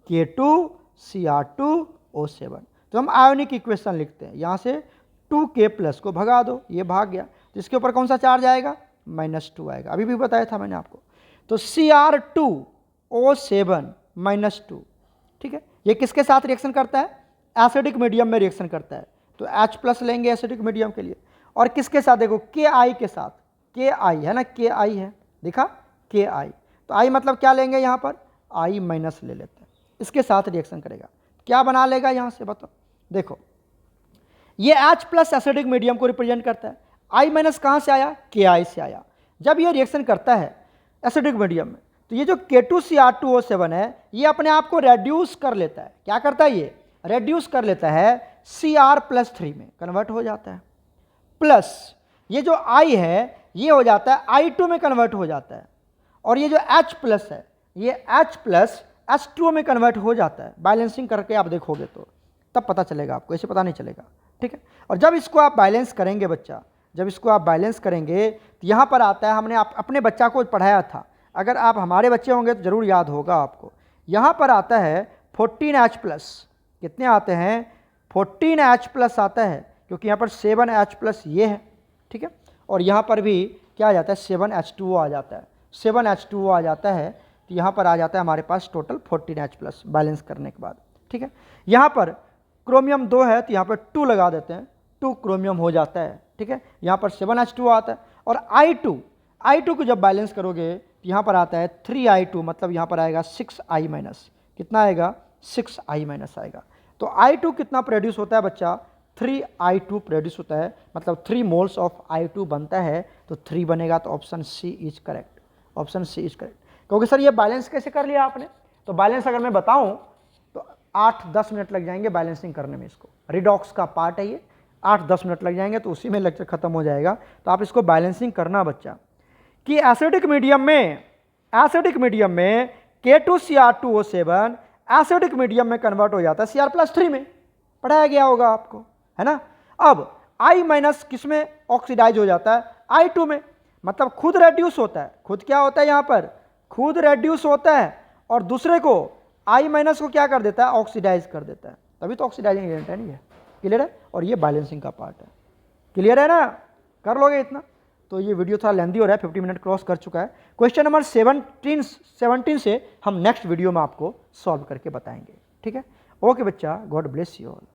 S1: K2Cr2O7। तो हम आयोनिक इक्वेशन लिखते हैं, यहाँ से 2K+ को भगा दो, ये भाग गया, तो इसके ऊपर कौन सा चार्ज आएगा? -2 आएगा। अभी भी बताया था मैंने आपको। तो Cr2O7 -2, ठीक है। ये किसके साथ रिएक्शन करता है? एसिडिक मीडियम में रिएक्शन करता है, तो H+ लेंगे एसिडिक मीडियम के लिए। और किसके साथ? देखो KI के साथ, KI है ना, KI है, देखा, KI। तो I मतलब क्या लेंगे यहाँ पर? I- ले लेते हैं, इसके साथ रिएक्शन करेगा। क्या बना लेगा यहाँ से बताओ? देखो ये H+ एसिडिक मीडियम को रिप्रेजेंट करता है, I- कहाँ से आया? KI से आया। जब ये रिएक्शन करता है एसिडिक मीडियम में, तो ये जो K2Cr2O7 है ये अपने आप को रेड्यूस कर लेता है। क्या करता है? ये रेड्यूस कर लेता है, Cr+3 में कन्वर्ट हो जाता है, प्लस ये जो I है ये हो जाता है I2 में कन्वर्ट हो जाता है, और ये जो H+ है ये H+ H2O में कन्वर्ट हो जाता है। बैलेंसिंग करके आप देखोगे तो तब पता चलेगा आपको, ऐसे पता नहीं चलेगा, ठीक है। और जब इसको आप बैलेंस करेंगे बच्चा, जब इसको आप बैलेंस करेंगे तो यहाँ पर आता है, हमने अपने बच्चा को पढ़ाया था, अगर आप हमारे बच्चे होंगे तो ज़रूर याद होगा आपको। यहाँ पर आता है 14H+, कितने आते हैं? 14H+ आता है, क्योंकि यहाँ पर 7H+ ये है, ठीक है। और यहाँ पर भी क्या आ जाता है? 7H2O आ जाता है, 7H2O आ जाता है। तो यहाँ पर आ जाता है हमारे पास टोटल 14H+ बैलेंस करने के बाद, ठीक है। यहाँ पर क्रोमियम 2 है तो यहाँ पर 2 लगा देते हैं, 2 क्रोमियम हो जाता है, ठीक है। यहाँ पर 7H2O आता है, और I2 को जब बैलेंस करोगे तो यहाँ पर आता है 3I2, मतलब यहाँ पर आएगा 6I-। कितना आएगा? 6I- आएगा। तो I2 कितना प्रोड्यूस होता है बच्चा? 3I2 प्रोड्यूस होता है, मतलब 3 मोल्स ऑफ I2 बनता है, तो 3 बनेगा। तो option C is correct, option C is correct. क्योंकि सर ये बैलेंस कैसे कर लिया आपने, तो बैलेंस अगर मैं बताऊं तो 8-10 मिनट लग जाएंगे बैलेंसिंग करने में। इसको रिडॉक्स का पार्ट है ये, 8-10 मिनट लग जाएंगे, तो उसी में लेक्चर खत्म हो जाएगा। तो आप इसको बैलेंसिंग करना बच्चा, कि एसिडिक मीडियम में K2Cr2O7 एसिडिक मीडियम में कन्वर्ट हो जाता है Cr+3 में, पढ़ाया गया होगा आपको, है ना। अब I- किस में ऑक्सीडाइज हो जाता है, I2 में, मतलब खुद रेड्यूस होता है, खुद क्या होता है यहाँ पर, खुद रेड्यूस होता है, और दूसरे को I- को क्या कर देता है, ऑक्सीडाइज कर देता है, तभी तो ऑक्सीडाइजिंग एजेंट है। नहीं है, क्लियर है, और ये बैलेंसिंग का पार्ट है, क्लियर है ना, कर लोगे इतना। तो ये वीडियो थोड़ा लेंदी हो रहा है, 50 मिनट क्रॉस कर चुका है। क्वेश्चन नंबर 17 से हम नेक्स्ट वीडियो में आपको सॉल्व करके बताएंगे, ठीक है। ओके बच्चा, गॉड ब्लेस यू ऑल।